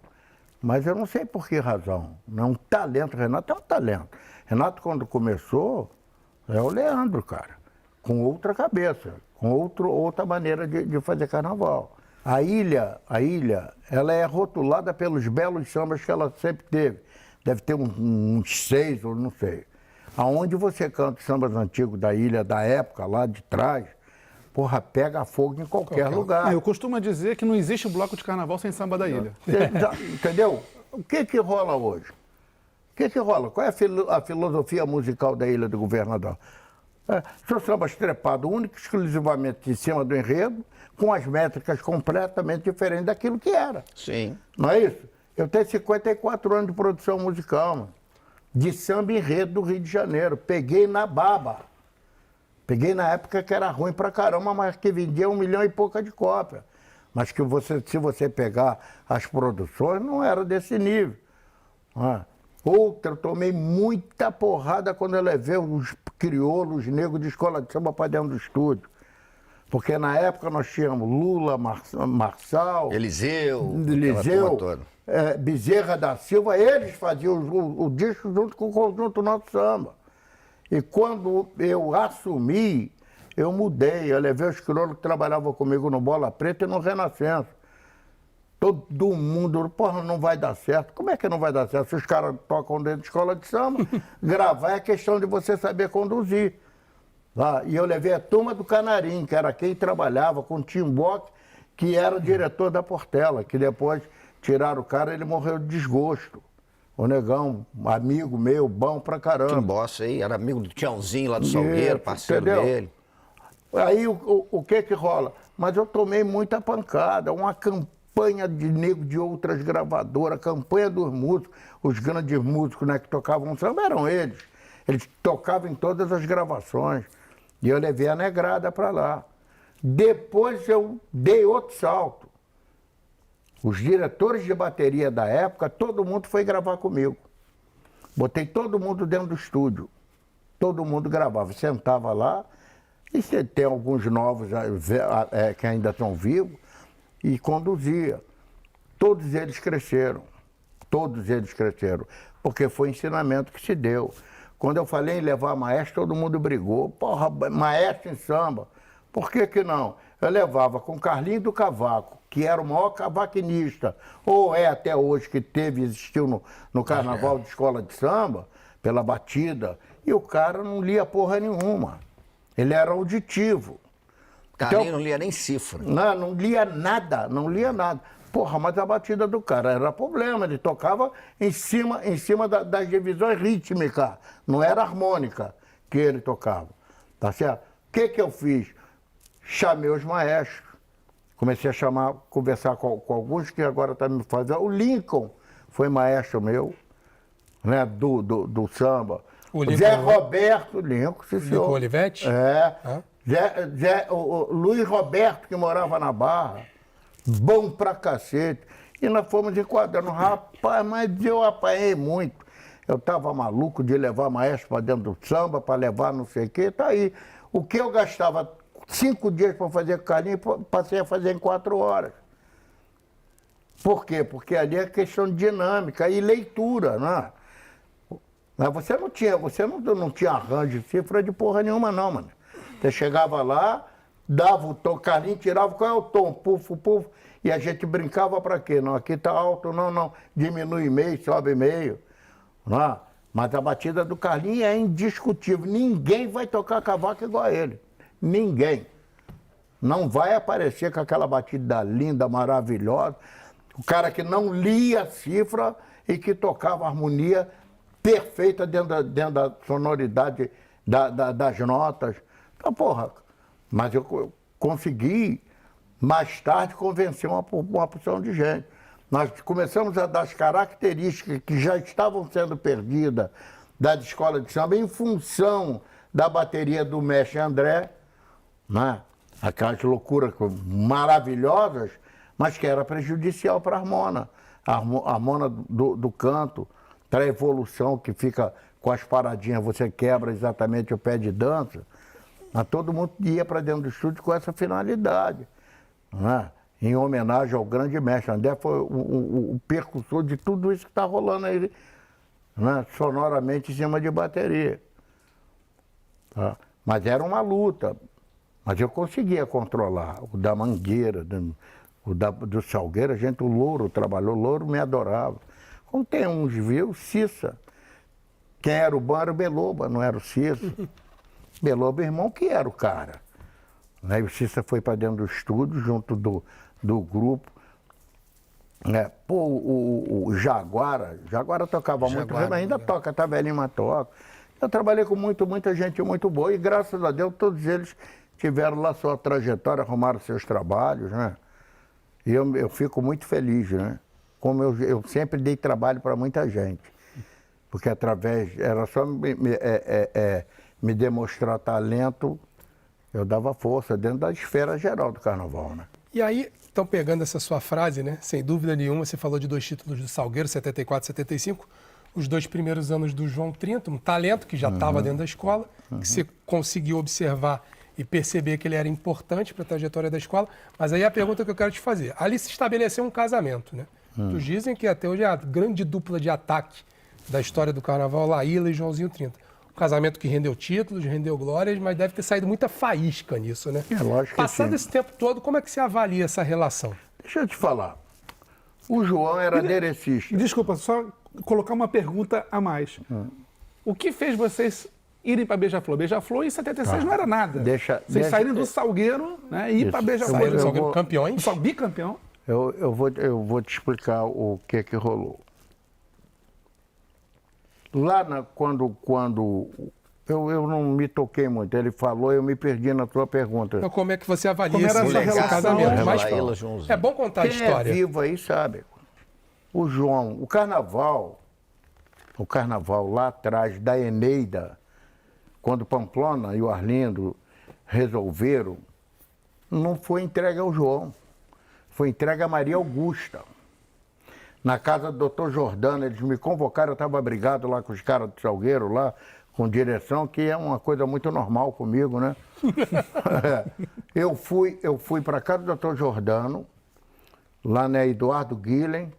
Mas eu não sei por que razão. Não é um talento. Renato é um talento. Renato, quando começou, é o Leandro, cara. Com outra cabeça, com outra maneira de fazer carnaval. A ilha, ela é rotulada pelos belos sambas que ela sempre teve. Deve ter uns 6, ou não sei. Aonde você canta sambas antigos da ilha, da época, lá de trás, porra, pega fogo em qualquer lugar. Eu costumo dizer que não existe bloco de carnaval sem samba da ilha. Entendeu? O que rola hoje? O que rola? Qual é a filosofia musical da Ilha do Governador? São sambas trepados único e exclusivamente em cima do enredo, com as métricas completamente diferentes daquilo que era. Sim. Não é isso? Eu tenho 54 anos de produção musical, mano, de samba enredo do Rio de Janeiro. Peguei na baba. Peguei na época que era ruim pra caramba, mas que vendia 1 milhão e pouca de cópia. Mas que se você pegar as produções, não era desse nível. Outra, eu tomei muita porrada quando eu levei os crioulos, os negros de escola de samba para dentro do estúdio. Porque na época nós tínhamos Lula, Marçal, Eliseu, Bezerra da Silva, eles faziam o disco junto com o conjunto Nosso Samba. E quando eu assumi, eu mudei, eu levei os crioulos que trabalhavam comigo no Bola Preta e no Renascença. Todo mundo, porra, não vai dar certo. Como é que não vai dar certo? Se os caras tocam dentro de escola de samba, gravar é questão de você saber conduzir. E eu levei a turma do Canarim, que era quem trabalhava com o Timboque, que era o diretor da Portela, que depois tiraram o cara, ele morreu de desgosto. O Negão, amigo meu, bom pra caramba. Timbosse aí, era amigo do Tiãozinho lá do Salgueiro, parceiro entendeu? dele. Aí o que rola? Mas eu tomei muita pancada, uma campanha de nego de outras gravadoras, campanha dos músicos, os grandes músicos, né, que tocavam samba eram eles. Eles tocavam em todas as gravações. E eu levei a negrada para lá. Depois eu dei outro salto. Os diretores de bateria da época, todo mundo foi gravar comigo. Botei todo mundo dentro do estúdio. Todo mundo gravava. Sentava lá, e tem alguns novos que ainda estão vivos, e conduzia. Todos eles cresceram. Todos eles cresceram. Porque foi o ensinamento que se deu. Quando eu falei em levar maestro, todo mundo brigou. Porra, maestro em samba. Por que não? Eu levava com Carlinho do Cavaco, que era o maior cavaquinista, ou é até hoje, que existiu no carnaval de escola de samba, pela batida, e o cara não lia porra nenhuma. Ele era auditivo. Carlinho Então, não lia nem cifra. Não lia nada, não lia nada. Porra, mas a batida do cara era problema, ele tocava em cima das divisões rítmicas, não era harmônica que ele tocava, tá certo? O que eu fiz? Chamei os maestros, comecei a conversar com alguns que agora estão me fazendo. O Lincoln foi maestro meu, né, do samba. O Lincoln, Zé Roberto, Lincoln, sim, senhor. Lincoln Olivetti? O Luiz Roberto, que morava na Barra, bom pra cacete. E nós fomos enquadrando. Rapaz, mas eu apanhei muito. Eu tava maluco de levar maestro para dentro do samba, para levar não sei o quê. Tá aí. O que eu gastava 5 dias para fazer Carlinhos, passei a fazer em 4 horas. Por quê? Porque ali é questão de dinâmica e leitura, né? Mas você não tinha arranjo de cifra de porra nenhuma, não, mano. Você chegava lá, dava o tom, Carlinhos tirava, qual é o tom? Pufo, pufo. E a gente brincava para quê? Não, aqui tá alto, não. Diminui meio, sobe meio. Não. Mas a batida do Carlinhos é indiscutível. Ninguém vai tocar cavaco igual a ele. Ninguém. Não vai aparecer com aquela batida linda, maravilhosa. O cara que não lia a cifra e que tocava a harmonia perfeita dentro da sonoridade das notas. Então, porra, mas eu consegui, mais tarde, convencer uma porção de gente. Nós começamos a dar as características que já estavam sendo perdidas da escola de samba em função da bateria do mestre André, né? Aquelas loucuras maravilhosas, mas que era prejudicial para a harmona. A harmona do canto, para a evolução, que fica com as paradinhas, você quebra exatamente o pé de dança. Mas todo mundo ia para dentro do estúdio com essa finalidade, né? Em homenagem ao grande mestre. André foi o percussor de tudo isso que está rolando aí, né? Sonoramente em cima de bateria. Tá? Mas era uma luta. Mas eu conseguia controlar. O da Mangueira, do Salgueiro, o Louro trabalhou, o Louro me adorava. Como tem uns, viu? Cissa. Quem era o bom era o Beloba, não era o Cissa. Beloba, irmão, que era o cara. Né? E o Cissa foi para dentro do estúdio, junto do grupo. Né? Pô, o Jaguara tocava muito, mas ainda toca, tá velhinho, mas toca. Eu trabalhei com muita gente muito boa e, graças a Deus, todos eles tiveram lá sua trajetória, arrumaram seus trabalhos, né? E eu fico muito feliz, né? Como eu sempre dei trabalho para muita gente. Porque era só me demonstrar talento, eu dava força dentro da esfera geral do carnaval, né? E aí, então pegando essa sua frase, né? Sem dúvida nenhuma, você falou de 2 títulos do Salgueiro, 74 e 75, os 2 primeiros anos do João 30, um talento que já estava dentro da escola, que você conseguiu observar e perceber que ele era importante para a trajetória da escola. Mas aí a pergunta que eu quero te fazer, ali se estabeleceu um casamento, né? Tu dizem que até hoje é a grande dupla de ataque da história do carnaval, Laíla e Joãozinho 30. Um casamento que rendeu títulos, rendeu glórias, mas deve ter saído muita faísca nisso, né? É lógico que Passado sim. esse tempo todo, como é que você avalia essa relação? Deixa eu te falar. O João era aderecista. Desculpa, só colocar uma pergunta a mais. O que fez vocês irem para Beija-Flor? Beija-Flor em 76 não era nada. Vocês saírem do Salgueiro, né, e ir para Beija-Flor. Saíram do Salgueiro campeões? Bicampeão. Eu vou te explicar o que rolou. Lá quando eu não me toquei muito, ele falou, eu me perdi na tua pergunta. Então como é que você avalia Como era esse essa relação? casamento? Mas, Laíla, Joãozinho. é bom contar a Quem história. é vivo aí sabe. O João, o carnaval lá atrás da Eneida, quando Pamplona e o Arlindo resolveram, não foi entregue ao João, foi entregue a Maria Augusta. Na casa do Dr. Jordano, eles me convocaram, eu estava brigado lá com os caras do Salgueiro, lá, com direção, que é uma coisa muito normal comigo, né? Eu fui para casa do Dr. Jordano, lá na Eduardo Guilhem,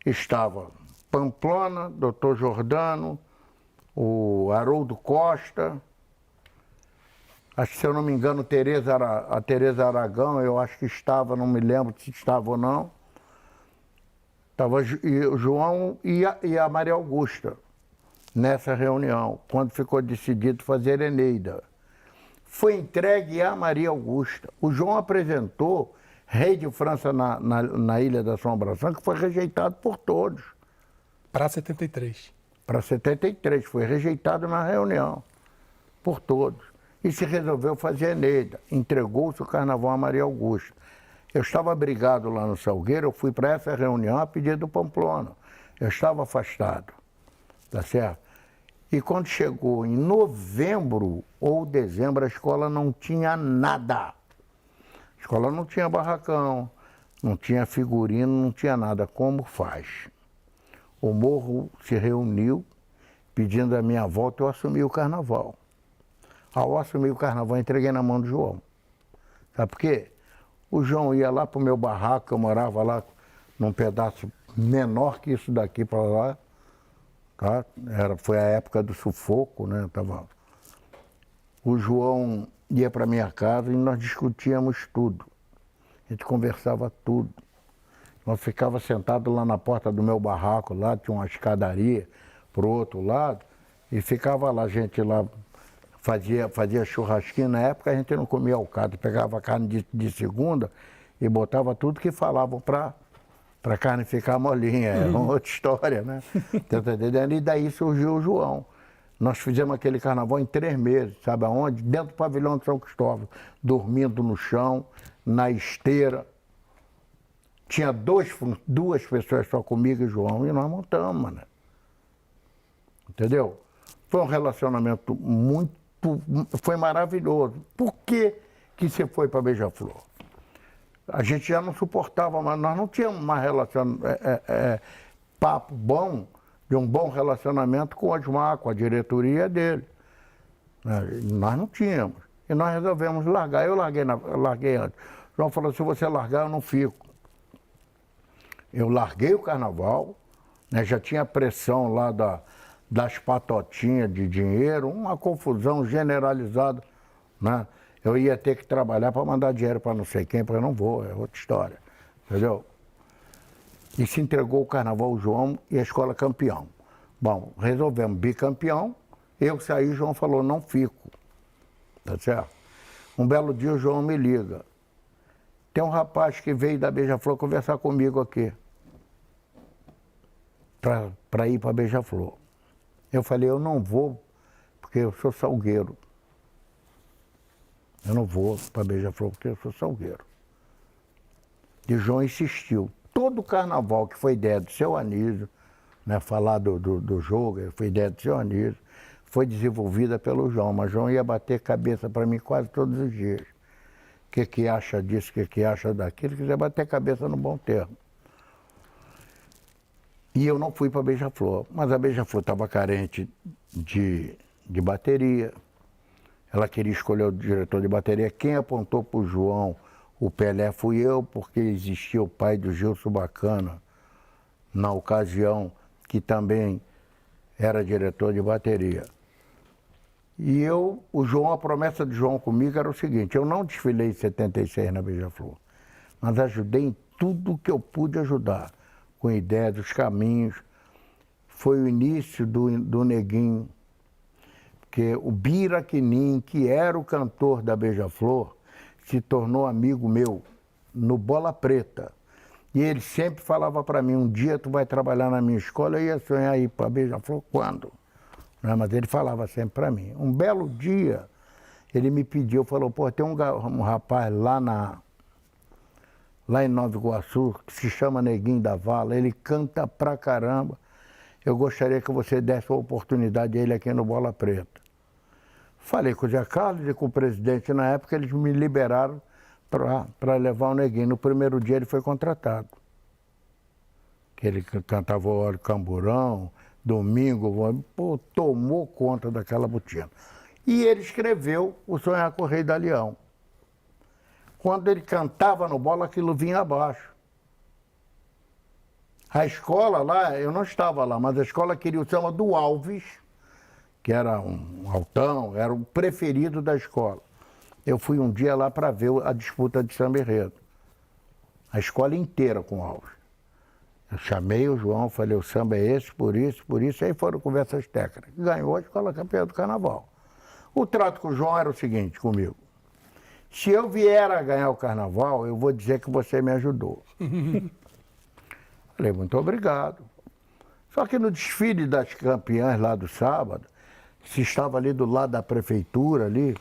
estava Pamplona, Dr. Jordano, o Haroldo Costa, acho que, se eu não me engano, a Tereza Aragão, eu acho que estava, não me lembro se estava ou não. Estava o João e a Maria Augusta nessa reunião, quando ficou decidido fazer Eneida. Foi entregue a Maria Augusta. O João apresentou Rei de França na Ilha da Assombração, que foi rejeitado por todos. Para 73. Para 73, foi rejeitado na reunião, por todos. E se resolveu fazer Eneida. Entregou-se o carnaval a Maria Augusta. Eu estava brigado lá no Salgueiro, eu fui para essa reunião a pedido do Pamplona. Eu estava afastado, tá certo? E quando chegou em novembro ou dezembro, a escola não tinha nada. A escola não tinha barracão, não tinha figurino, não tinha nada. Como faz? O morro se reuniu, pedindo a minha volta, eu assumi o carnaval. Ao assumir o carnaval, entreguei na mão do João. Sabe por quê? O João ia lá pro meu barraco, eu morava lá num pedaço menor que isso daqui para lá. Tá? Foi a época do sufoco, né? O João ia para minha casa e nós discutíamos tudo. A gente conversava tudo. Nós ficava sentado lá na porta do meu barraco, lá tinha uma escadaria pro outro lado, e ficava lá, a gente lá fazia churrasquinho. Na época a gente não comia alcatra, pegava carne de segunda e botava tudo que falavam para a carne ficar molinha. Era uma outra história, né? Tá entendendo? E daí surgiu o João. Nós fizemos aquele carnaval em 3 meses, sabe aonde? Dentro do pavilhão de São Cristóvão, dormindo no chão, na esteira. Tinha duas pessoas só comigo e João, e nós montamos, mano. Entendeu? Foi um relacionamento foi maravilhoso. Por que você foi para Beija-Flor? A gente já não suportava, mas nós não tínhamos mais papo bom, de um bom relacionamento com o Osmar, com a diretoria dele. Nós não tínhamos. E nós resolvemos largar. Eu larguei antes. O João falou, se você largar, eu não fico. Eu larguei o carnaval, né, já tinha pressão lá das patotinhas de dinheiro, uma confusão generalizada, né? Eu ia ter que trabalhar para mandar dinheiro para não sei quem, porque eu não vou, é outra história, entendeu? E se entregou o carnaval ao João e a escola campeão. Bom, resolvemos bicampeão, eu saí, o João falou, não fico, tá certo? Um belo dia o João me liga. Tem um rapaz que veio da Beija-Flor conversar comigo aqui, para ir para Beija-Flor. Eu falei, eu não vou, porque eu sou salgueiro. Eu não vou para Beija-Flor, porque eu sou salgueiro. E o João insistiu. Todo o carnaval que foi ideia do seu Anísio, né, falar do jogo, foi ideia do seu Anísio, foi desenvolvida pelo João, mas o João ia bater cabeça para mim quase todos os dias. O que acha disso, o que acha daquilo, quiser bater cabeça no bom termo. E eu não fui para Beija-Flor, mas a Beija-Flor estava carente de bateria. Ela queria escolher o diretor de bateria. Quem apontou para o João o Pelé fui eu, porque existia o pai do Gilson Bacana, na ocasião, que também era diretor de bateria. E o João, a promessa do João comigo era o seguinte, eu não desfilei em 76 na Beija-Flor, mas ajudei em tudo que eu pude ajudar, com ideia dos caminhos. Foi o início do Neguinho, que o Biraquinim, que era o cantor da Beija-Flor, se tornou amigo meu no Bola Preta. E ele sempre falava para mim, um dia tu vai trabalhar na minha escola, eu ia sonhar ir para Beija-Flor quando? Mas ele falava sempre para mim. Um belo dia, ele me pediu, falou, pô, tem um rapaz lá em Nova Iguaçu, que se chama Neguinho da Vala, ele canta pra caramba. Eu gostaria que você desse uma oportunidade a ele aqui no Bola Preta. Falei com o Zé Carlos e com o presidente na época, eles me liberaram para levar o Neguinho. No primeiro dia ele foi contratado. Que ele cantava o Óleo Camburão, Domingo, pô, tomou conta daquela botina. E ele escreveu o Sonhar com o Rei da Leão. Quando ele cantava no Bola, aquilo vinha abaixo. A escola lá, eu não estava lá, mas a escola queria o samba do Alves, que era um altão, era o preferido da escola. Eu fui um dia lá para ver a disputa de samba enredo. A escola inteira com o Alves. Eu chamei o João, falei, o samba é esse, por isso, aí foram conversas técnicas. Ganhou a escola campeã do carnaval. O trato com o João era o seguinte comigo. Se eu vier a ganhar o carnaval, eu vou dizer que você me ajudou. Falei, muito obrigado. Só que no desfile das campeãs lá do sábado, se estava ali do lado da prefeitura ali,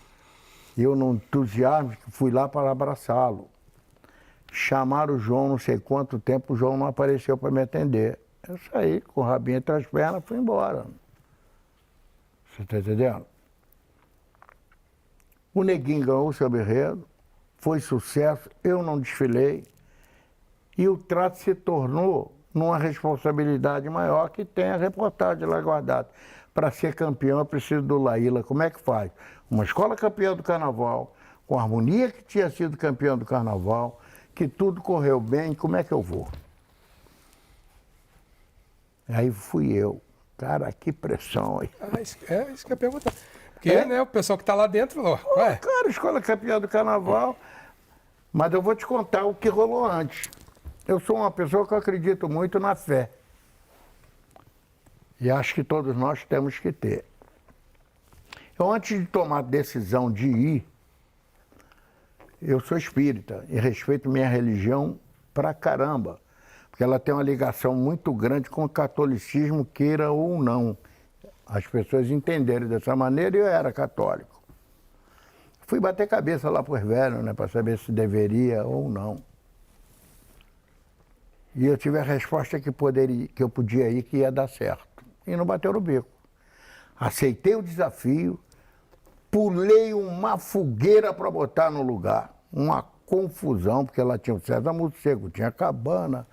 eu num entusiasmo fui lá para abraçá-lo. Chamaram o João, não sei quanto tempo, o João não apareceu para me atender. Eu saí com o rabinho entre as pernas e fui embora. Você está entendendo? O Neguinho ganhou o samba enredo, foi sucesso, eu não desfilei, e o trato se tornou numa responsabilidade maior que tem a reportagem lá guardada. para ser campeão, eu preciso do Laíla. Como é que faz? Uma escola campeã do carnaval, com a harmonia que tinha sido campeão do carnaval, que tudo correu bem, como é que eu vou? Aí fui eu. Cara, que pressão aí. Isso que eu ia perguntar. Porque né, o pessoal que está lá dentro falou, ué, Cara, escola campeã do carnaval. Mas eu vou te contar o que rolou antes. Eu sou uma pessoa que eu acredito muito na fé. E acho que todos nós temos que ter. Eu, antes de tomar a decisão de ir, eu sou espírita e respeito minha religião pra caramba. Porque ela tem uma ligação muito grande com o catolicismo, queira ou não. As pessoas entenderem dessa maneira, eu era católico. Fui bater cabeça lá por velho, né, para saber se deveria ou não. E eu tive a resposta que eu podia ir, que ia dar certo. E não bateu no bico. Aceitei o desafio, pulei uma fogueira para botar no lugar. Uma confusão, porque lá tinha o César Morcego, tinha a Cabana,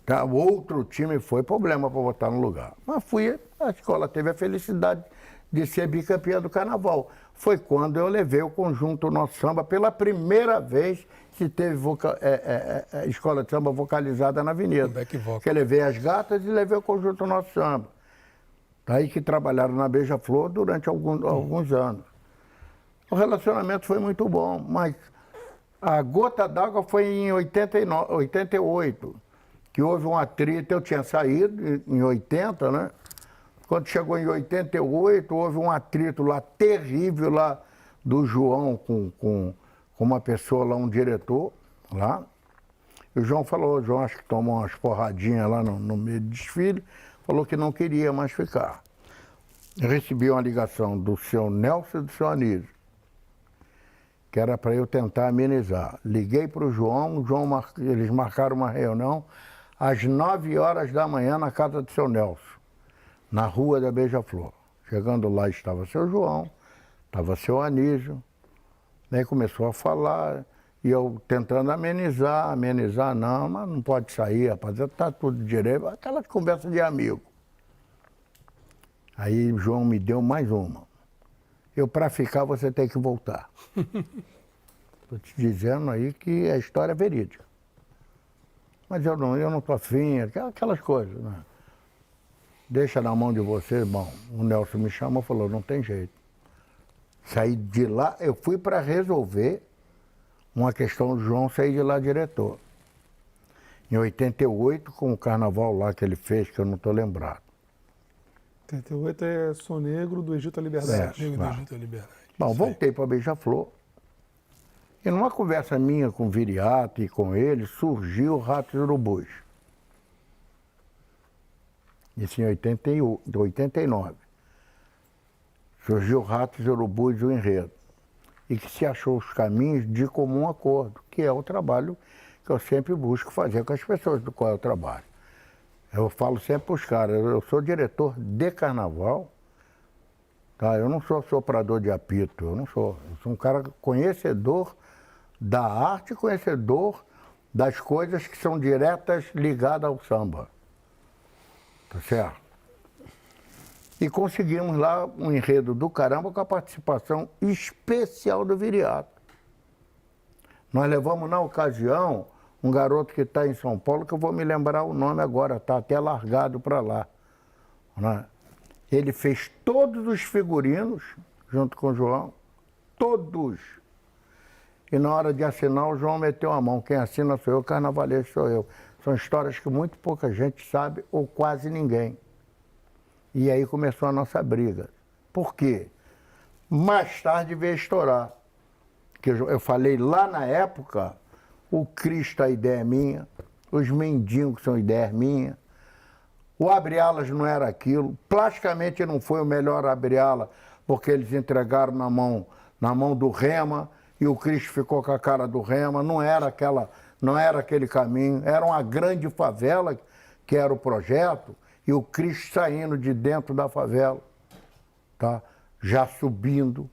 tá? Outro time foi problema para botar no lugar. Mas fui, a escola teve a felicidade de ser bicampeã do carnaval. Foi quando eu levei o conjunto Nosso Samba, pela primeira vez que teve escola de samba vocalizada na Avenida. Back vocal. Que eu levei as gatas e levei o conjunto Nosso Samba. Daí que trabalharam na Beija-Flor durante alguns anos. O relacionamento foi muito bom, mas a gota d'água foi em 88, que houve um atrito. Eu tinha saído em 80, né? Quando chegou em 88, houve um atrito lá terrível lá do João com uma pessoa lá, um diretor lá. E o João falou, o João acho que tomou umas porradinhas lá no meio do desfile, falou que não queria mais ficar. Eu recebi uma ligação do seu Nelson e do seu Anísio, que era para eu tentar amenizar. Liguei para o João, eles marcaram uma reunião às 9 horas da manhã na casa do seu Nelson, na rua da Beija-Flor. Chegando lá estava seu João, estava seu Anísio, daí começou a falar, e eu tentando amenizar, não, mas não pode sair, rapaziada, tá tudo direito, aquela conversa de amigo. Aí o João me deu mais uma. Para ficar, você tem que voltar. Estou te dizendo aí que a história é verídica. Mas eu não estou afim, aquelas coisas, né? Deixa na mão de você. Bom, o Nelson me chamou e falou, não tem jeito. Saí de lá, eu fui para resolver uma questão do João sair de lá diretor. Em 88, com o carnaval lá que ele fez, que eu não estou lembrado. 88 é Sou Negro, do Egito à Liberdade. Nego do Egito à Liberdade. Bom, voltei para Beija-Flor. E numa conversa minha com o Viriato e com ele, surgiu o Ratos e Urubus. Isso em 89. Surgiu Ratos e Urubus, o enredo. E que se achou os caminhos de comum acordo, que é o trabalho que eu sempre busco fazer com as pessoas, do qual eu trabalho. Eu falo sempre para os caras, eu sou diretor de carnaval, tá? Eu não sou soprador de apito, eu sou um cara conhecedor da arte, conhecedor das coisas que são diretas ligadas ao samba. Tá certo? E conseguimos lá um enredo do caramba com a participação especial do Viriato. Nós levamos na ocasião um garoto que está em São Paulo, que eu vou me lembrar o nome agora, está até largado para lá. Né? Ele fez todos os figurinos, junto com o João, todos. E na hora de assinar, o João meteu a mão. Quem assina sou eu, carnavalesco sou eu. São histórias que muito pouca gente sabe, ou quase ninguém. E aí começou a nossa briga. Por quê? Mais tarde veio estourar. Que eu falei lá na época, o Cristo, a ideia é minha, os mendigos são ideias minhas, o abre-alas não era aquilo, plasticamente não foi o melhor abre-ala, porque eles entregaram na mão do Rema, e o Cristo ficou com a cara do Rema, não era aquele caminho, era uma grande favela, que era o projeto, e o Cristo saindo de dentro da favela, tá? Já subindo,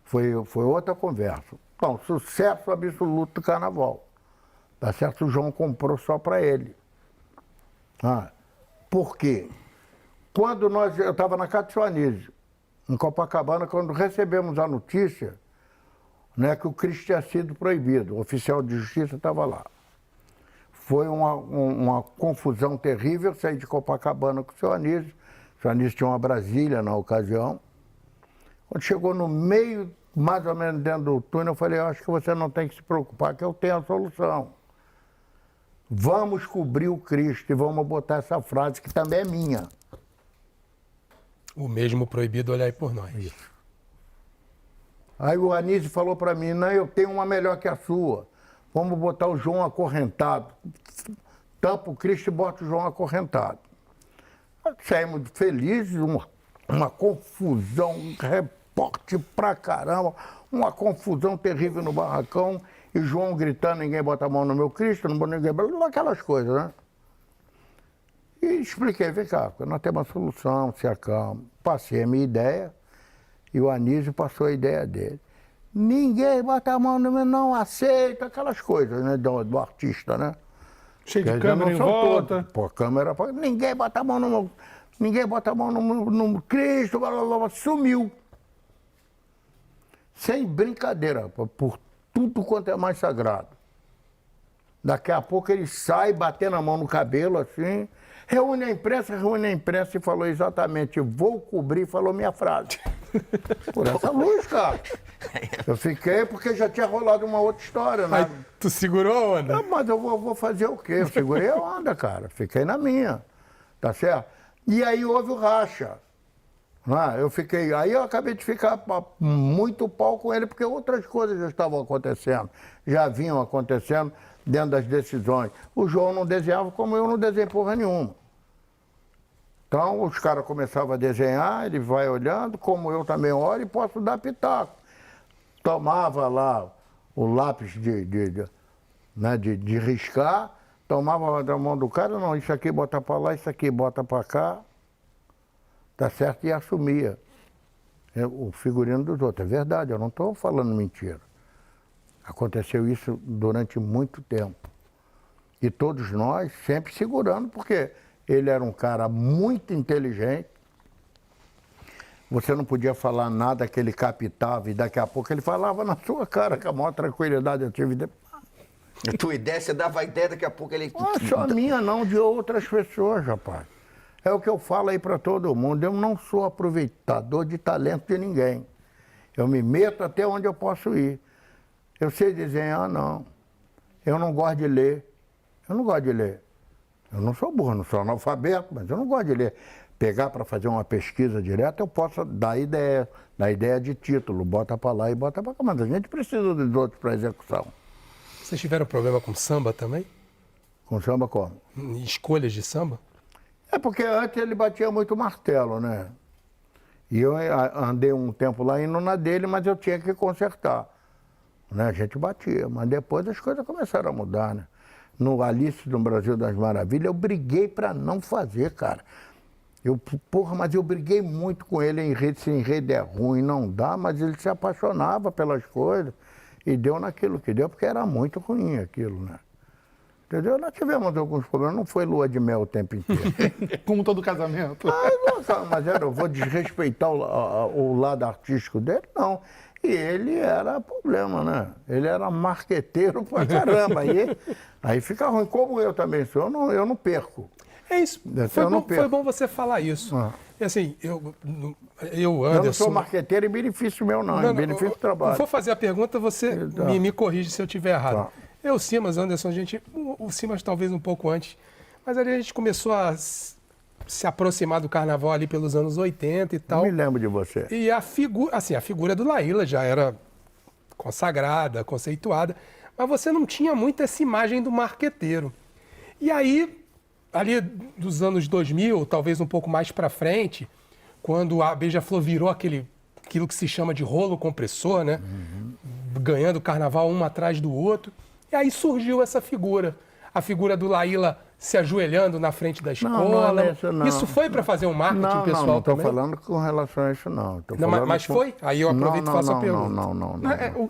foi outra conversa. Bom, sucesso absoluto do carnaval. Tá certo? O João comprou só para ele. Por quê? Quando eu estava na casa do senhor Anísio, em Copacabana, quando recebemos a notícia, né, que o Cristo tinha sido proibido, o oficial de justiça estava lá. Foi uma confusão terrível, eu saí de Copacabana com o senhor Anísio tinha uma Brasília na ocasião. Quando chegou no meio, mais ou menos dentro do túnel, eu falei, acho que você não tem que se preocupar, que eu tenho a solução. Vamos cobrir o Cristo e vamos botar essa frase, que também é minha. O mesmo proibido olhar por nós. Isso. Aí o Anísio falou para mim, não, eu tenho uma melhor que a sua. Vamos botar o João acorrentado. Tampa o Cristo e bota o João acorrentado. Saímos felizes, uma confusão, um reporte pra caramba, uma confusão terrível no barracão, e João gritando, ninguém bota a mão no meu Cristo, não bota ninguém, aquelas coisas, né? E expliquei, vem cá, nós temos uma solução, se acalma. Passei a minha ideia, e o Anísio passou a ideia dele. Ninguém bota a mão no meu, não aceita, aquelas coisas, né, do artista, né? Cheio de câmera em volta. Pô, câmera, ninguém bota a mão no Cristo, blá, blá, blá, sumiu. Sem brincadeira, por tudo quanto é mais sagrado. Daqui a pouco ele sai, batendo a mão no cabelo, assim, reúne a imprensa e falou exatamente, vou cobrir, falou minha frase. Por essa luz, cara. Eu fiquei porque já tinha rolado uma outra história, né? Aí tu segurou a onda? Não, mas eu vou fazer o quê? Eu segurei a onda, cara. Fiquei na minha, tá certo? E aí houve o racha. Aí eu acabei de ficar muito pau com ele, porque outras coisas já estavam acontecendo, já vinham acontecendo dentro das decisões. O João não desenhava como eu não desenhei porra nenhuma. Então os caras começavam a desenhar, ele vai olhando, como eu também olho e posso dar pitaco. Tomava lá o lápis de riscar, tomava da mão do cara, não, isso aqui bota para lá, isso aqui bota para cá, tá certo, e assumia o figurino dos outros. É verdade, eu não estou falando mentira. Aconteceu isso durante muito tempo. E todos nós sempre segurando, porque ele era um cara muito inteligente. Você não podia falar nada que ele captava e daqui a pouco ele falava na sua cara com a maior tranquilidade. Eu tive... A tua ideia, você dava a ideia, daqui a pouco ele... Não só minha não, de outras pessoas, rapaz. É o que eu falo aí para todo mundo. Eu não sou aproveitador de talento de ninguém. Eu me meto até onde eu posso ir. Eu sei desenhar, não. Eu não gosto de ler. Eu não gosto de ler. Eu não sou burro, não sou analfabeto, mas eu não gosto de ler. Pegar para fazer uma pesquisa direta, eu posso dar ideia de título, bota para lá e bota para cá. Mas a gente precisa dos outros para execução. Vocês tiveram problema com samba também? Com samba como? Escolhas de samba? É porque antes ele batia muito martelo, né? E eu andei um tempo lá indo na dele, mas eu tinha que consertar. Né? A gente batia, mas depois as coisas começaram a mudar, né? No Alice no Brasil das Maravilhas, eu briguei para não fazer, cara. Mas eu briguei muito com ele, esse enredo é ruim, não dá, mas ele se apaixonava pelas coisas e deu naquilo que deu, porque era muito ruim aquilo, né? Entendeu? Nós tivemos alguns problemas, não foi lua de mel o tempo inteiro. Como todo casamento. Mas eu vou desrespeitar o lado artístico dele? Não. E ele era problema, né? Ele era marqueteiro pra caramba. Aí fica ruim. Como eu também sou, eu não perco. É isso. Foi bom você falar isso. E assim, eu Anderson... Eu não sou marqueteiro em benefício meu, não. Em benefício do trabalho. Eu vou fazer a pergunta, você me corrige se eu estiver errado. Tá. Eu, Simas, Anderson, o Simas talvez um pouco antes, mas ali a gente começou a se aproximar do carnaval ali pelos anos 80 e tal. Eu me lembro de você. E a figura do Laíla já era consagrada, conceituada, mas você não tinha muito essa imagem do marqueteiro. E aí, ali dos anos 2000, talvez um pouco mais para frente, quando a Beija-Flor virou aquilo que se chama de rolo compressor, né? Ganhando o carnaval um atrás do outro. E aí surgiu essa figura. A figura do Laíla se ajoelhando na frente da escola. Não é isso, não. Isso foi para fazer um marketing pessoal não estou também? falando com relação a isso, não. Mas foi? Aí eu aproveito e faço a pergunta. Não.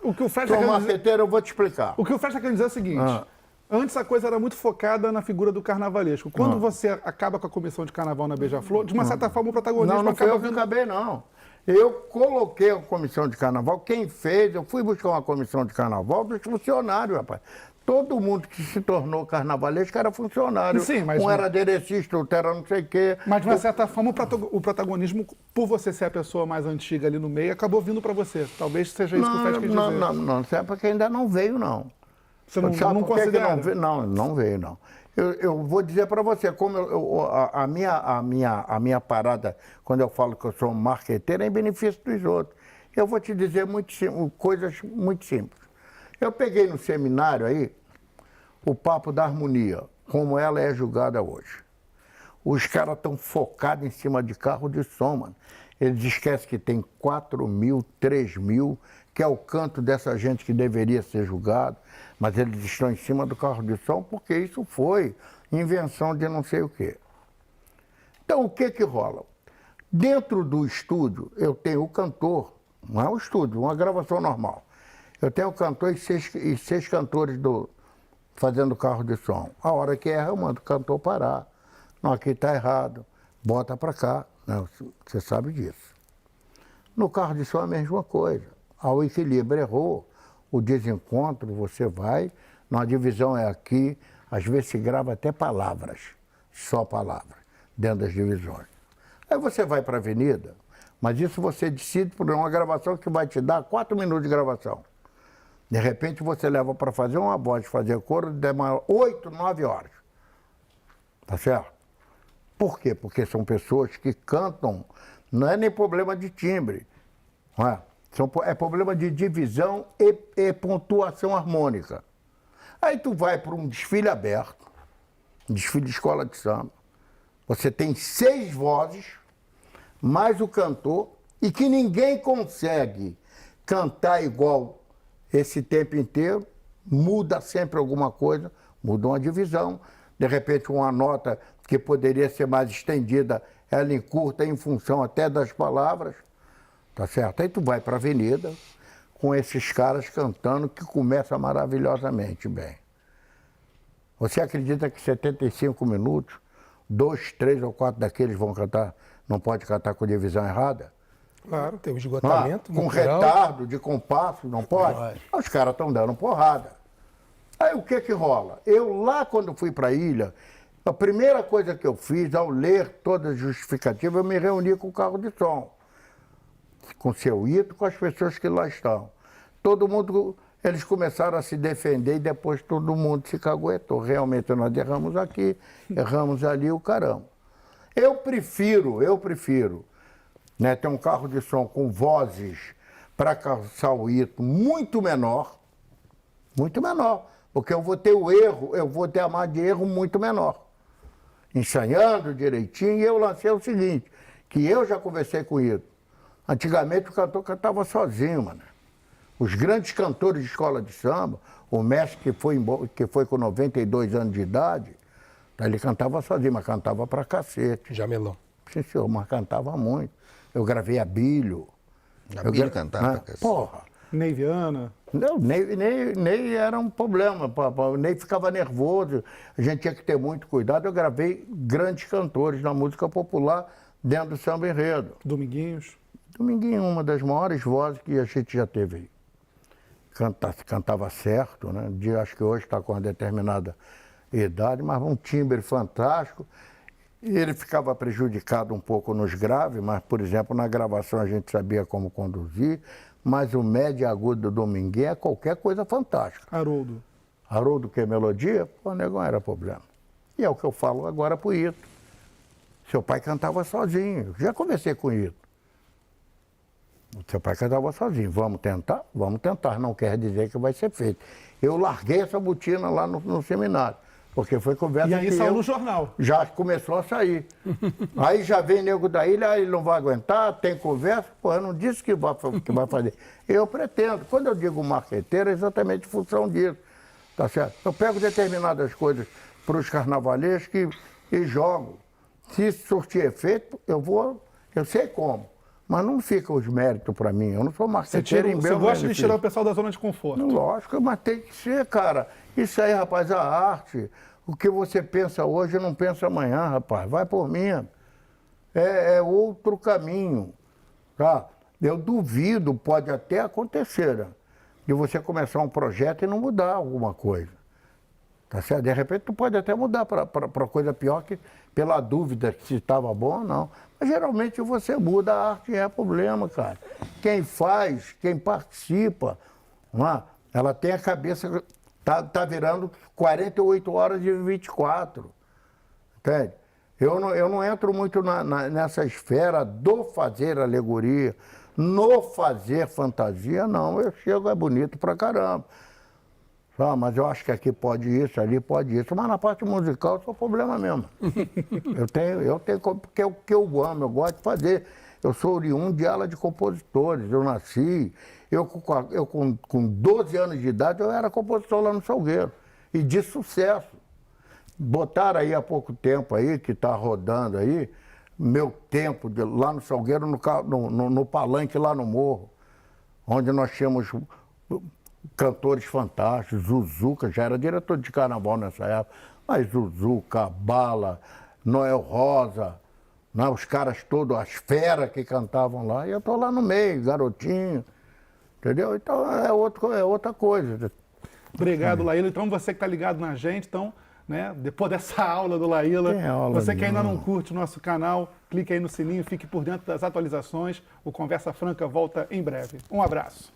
O que o Fred Sou marqueteiro, eu vou te explicar. O que o Fred está querendo dizer é o seguinte. Antes a coisa era muito focada na figura do carnavalesco. Quando você acaba com a comissão de carnaval na Beija-Flor, de uma certa forma o protagonismo Não foi acaba eu que acabei, não. Eu coloquei a comissão de carnaval, quem fez, eu fui buscar uma comissão de carnaval dos funcionários, rapaz. Todo mundo que se tornou carnavalesco era funcionário. Sim, mas um era aderecista, outro era não sei o quê. Mas, de uma certa forma, o protagonismo, por você ser a pessoa mais antiga ali no meio, acabou vindo para você. Talvez seja isso que o Fred quis dizer. Não, isso é porque ainda não veio, não. Você não Sabe por que que considera? não veio? Não veio, não. Eu vou dizer para você, como a minha parada, quando eu falo que eu sou um marqueteiro, é em benefício dos outros. Eu vou te dizer coisas muito simples. Eu peguei no seminário aí o papo da harmonia, como ela é julgada hoje. Os caras estão focados em cima de carro de som, mano. Eles esquecem que tem 4.000, 3.000, que é o canto dessa gente que deveria ser julgado, mas eles estão em cima do carro de som porque isso foi invenção de não sei o quê. Então, o que que rola? Dentro do estúdio, eu tenho o cantor, não é um estúdio, uma gravação normal. Eu tenho o cantor e seis cantores fazendo carro de som. A hora que erra, eu mando o cantor parar. Não, aqui está errado, bota para cá. Não, você sabe disso. No carro de som é a mesma coisa. Ao equilíbrio errou, o desencontro, você vai, na divisão é aqui, às vezes se grava até palavras, só palavras, dentro das divisões. Aí você vai para a avenida, mas isso você decide por uma gravação que vai te dar 4 minutos de gravação. De repente você leva para fazer uma voz, fazer coro, demora 8, 9 horas. Tá certo? Por quê? Porque são pessoas que cantam, não é nem problema de timbre, não é? É problema de divisão e pontuação harmônica. Aí tu vai para um desfile aberto, um desfile de escola de samba, você tem 6 vozes, mais o cantor, e que ninguém consegue cantar igual esse tempo inteiro, muda sempre alguma coisa, muda uma divisão, de repente uma nota que poderia ser mais estendida, ela encurta em função até das palavras, tá certo? Aí tu vai para a avenida com esses caras cantando que começa maravilhosamente bem. Você acredita que 75 minutos, 2, 3 ou 4 daqueles vão cantar, não pode cantar com divisão errada? Claro, tem o esgotamento. Com natural. retardo de compasso, não pode? Os caras estão dando porrada. Aí o que que rola? Eu lá quando fui para a ilha, a primeira coisa que eu fiz, ao ler todas as justificativas, eu me reuni com o carro de som. Com o seu Ito, com as pessoas que lá estão. Todo mundo, eles começaram a se defender e depois todo mundo se caguetou. Realmente nós erramos aqui, erramos ali, o caramba. Eu prefiro, né, ter um carro de som com vozes para calçar o Ito muito menor, porque eu vou ter o erro, eu vou ter a margem de erro muito menor. Ensaiando direitinho, e eu lancei o seguinte, que eu já conversei com o Ito. Antigamente o cantor cantava sozinho, mano. Os grandes cantores de escola de samba, o mestre que foi com 92 anos de idade, ele cantava sozinho, mas cantava pra cacete. Jamelão. Sim, senhor, mas cantava muito. Eu gravei a Bilho. Abílio cantava. Né? Porra. Neiviana. Não, Ney era um problema. O Ney ficava nervoso, a gente tinha que ter muito cuidado. Eu gravei grandes cantores na música popular dentro do samba enredo. Dominguinhos. Dominguinho, uma das maiores vozes que a gente já teve aí. Cantava certo, né? Acho que hoje está com uma determinada idade, mas um timbre fantástico. E ele ficava prejudicado um pouco nos graves, mas, por exemplo, na gravação a gente sabia como conduzir. Mas o médio e agudo do Dominguinho é qualquer coisa fantástica. Haroldo. Haroldo, que é melodia? Pô, negão, era problema. E é o que eu falo agora pro Ito. Seu pai cantava sozinho. Já conversei com o Ito. Seu pai cantava sozinho. Vamos tentar? Vamos tentar. Não quer dizer que vai ser feito. Eu larguei essa botina lá no seminário. Porque foi conversa E aí que saiu eu- no jornal. Já começou a sair. Aí já vem nego da ilha, ele não vai aguentar, tem conversa. Pô, eu não disse que vai fazer. Eu pretendo. Quando eu digo marqueteiro, é exatamente em função disso. Tá certo? Eu pego determinadas coisas para os carnavalescos e jogo. Se surtir efeito, eu sei como. Mas não fica os méritos para mim. Eu não sou Você, marqueteiro em você Belo gosta de Horizonte. tirar o pessoal da zona de conforto. Lógico, mas tem que ser, cara. Isso aí, rapaz, a arte. O que você pensa hoje não pensa amanhã, rapaz. Vai por mim. É outro caminho, tá? Eu duvido, pode até acontecer, né, de você começar um projeto e não mudar alguma coisa. Tá certo? De repente, tu pode até mudar para coisa pior, que pela dúvida que se estava bom ou não. Mas geralmente você muda, a arte é problema, cara. Quem faz, quem participa, não é? Ela tem a cabeça, tá virando 48 horas de 24. Entende? Eu não entro muito nessa esfera do fazer alegoria, no fazer fantasia, não. Eu chego, é bonito pra caramba. Mas eu acho que aqui pode isso, ali pode isso. Mas na parte musical, isso é o problema mesmo. eu tenho porque é o que eu amo, eu gosto de fazer. Eu sou oriundo de ala de compositores, eu nasci. Eu com 12 anos de idade, eu era compositor lá no Salgueiro. E de sucesso. Botaram aí há pouco tempo aí, que está rodando aí, meu tempo lá no Salgueiro, no palanque lá no Morro, onde nós tínhamos cantores fantásticos, Zuzuca, já era diretor de carnaval nessa época, mas Zuzuca, Bala, Noel Rosa, né, os caras todos, as feras que cantavam lá, e eu estou lá no meio, garotinho, entendeu? Então é outra coisa. Obrigado, Laíla. Então, você que está ligado na gente, então, né, depois dessa aula do Laíla, você que ainda não curte o nosso canal, clique aí no sininho, fique por dentro das atualizações. O Conversa Franca volta em breve. Um abraço.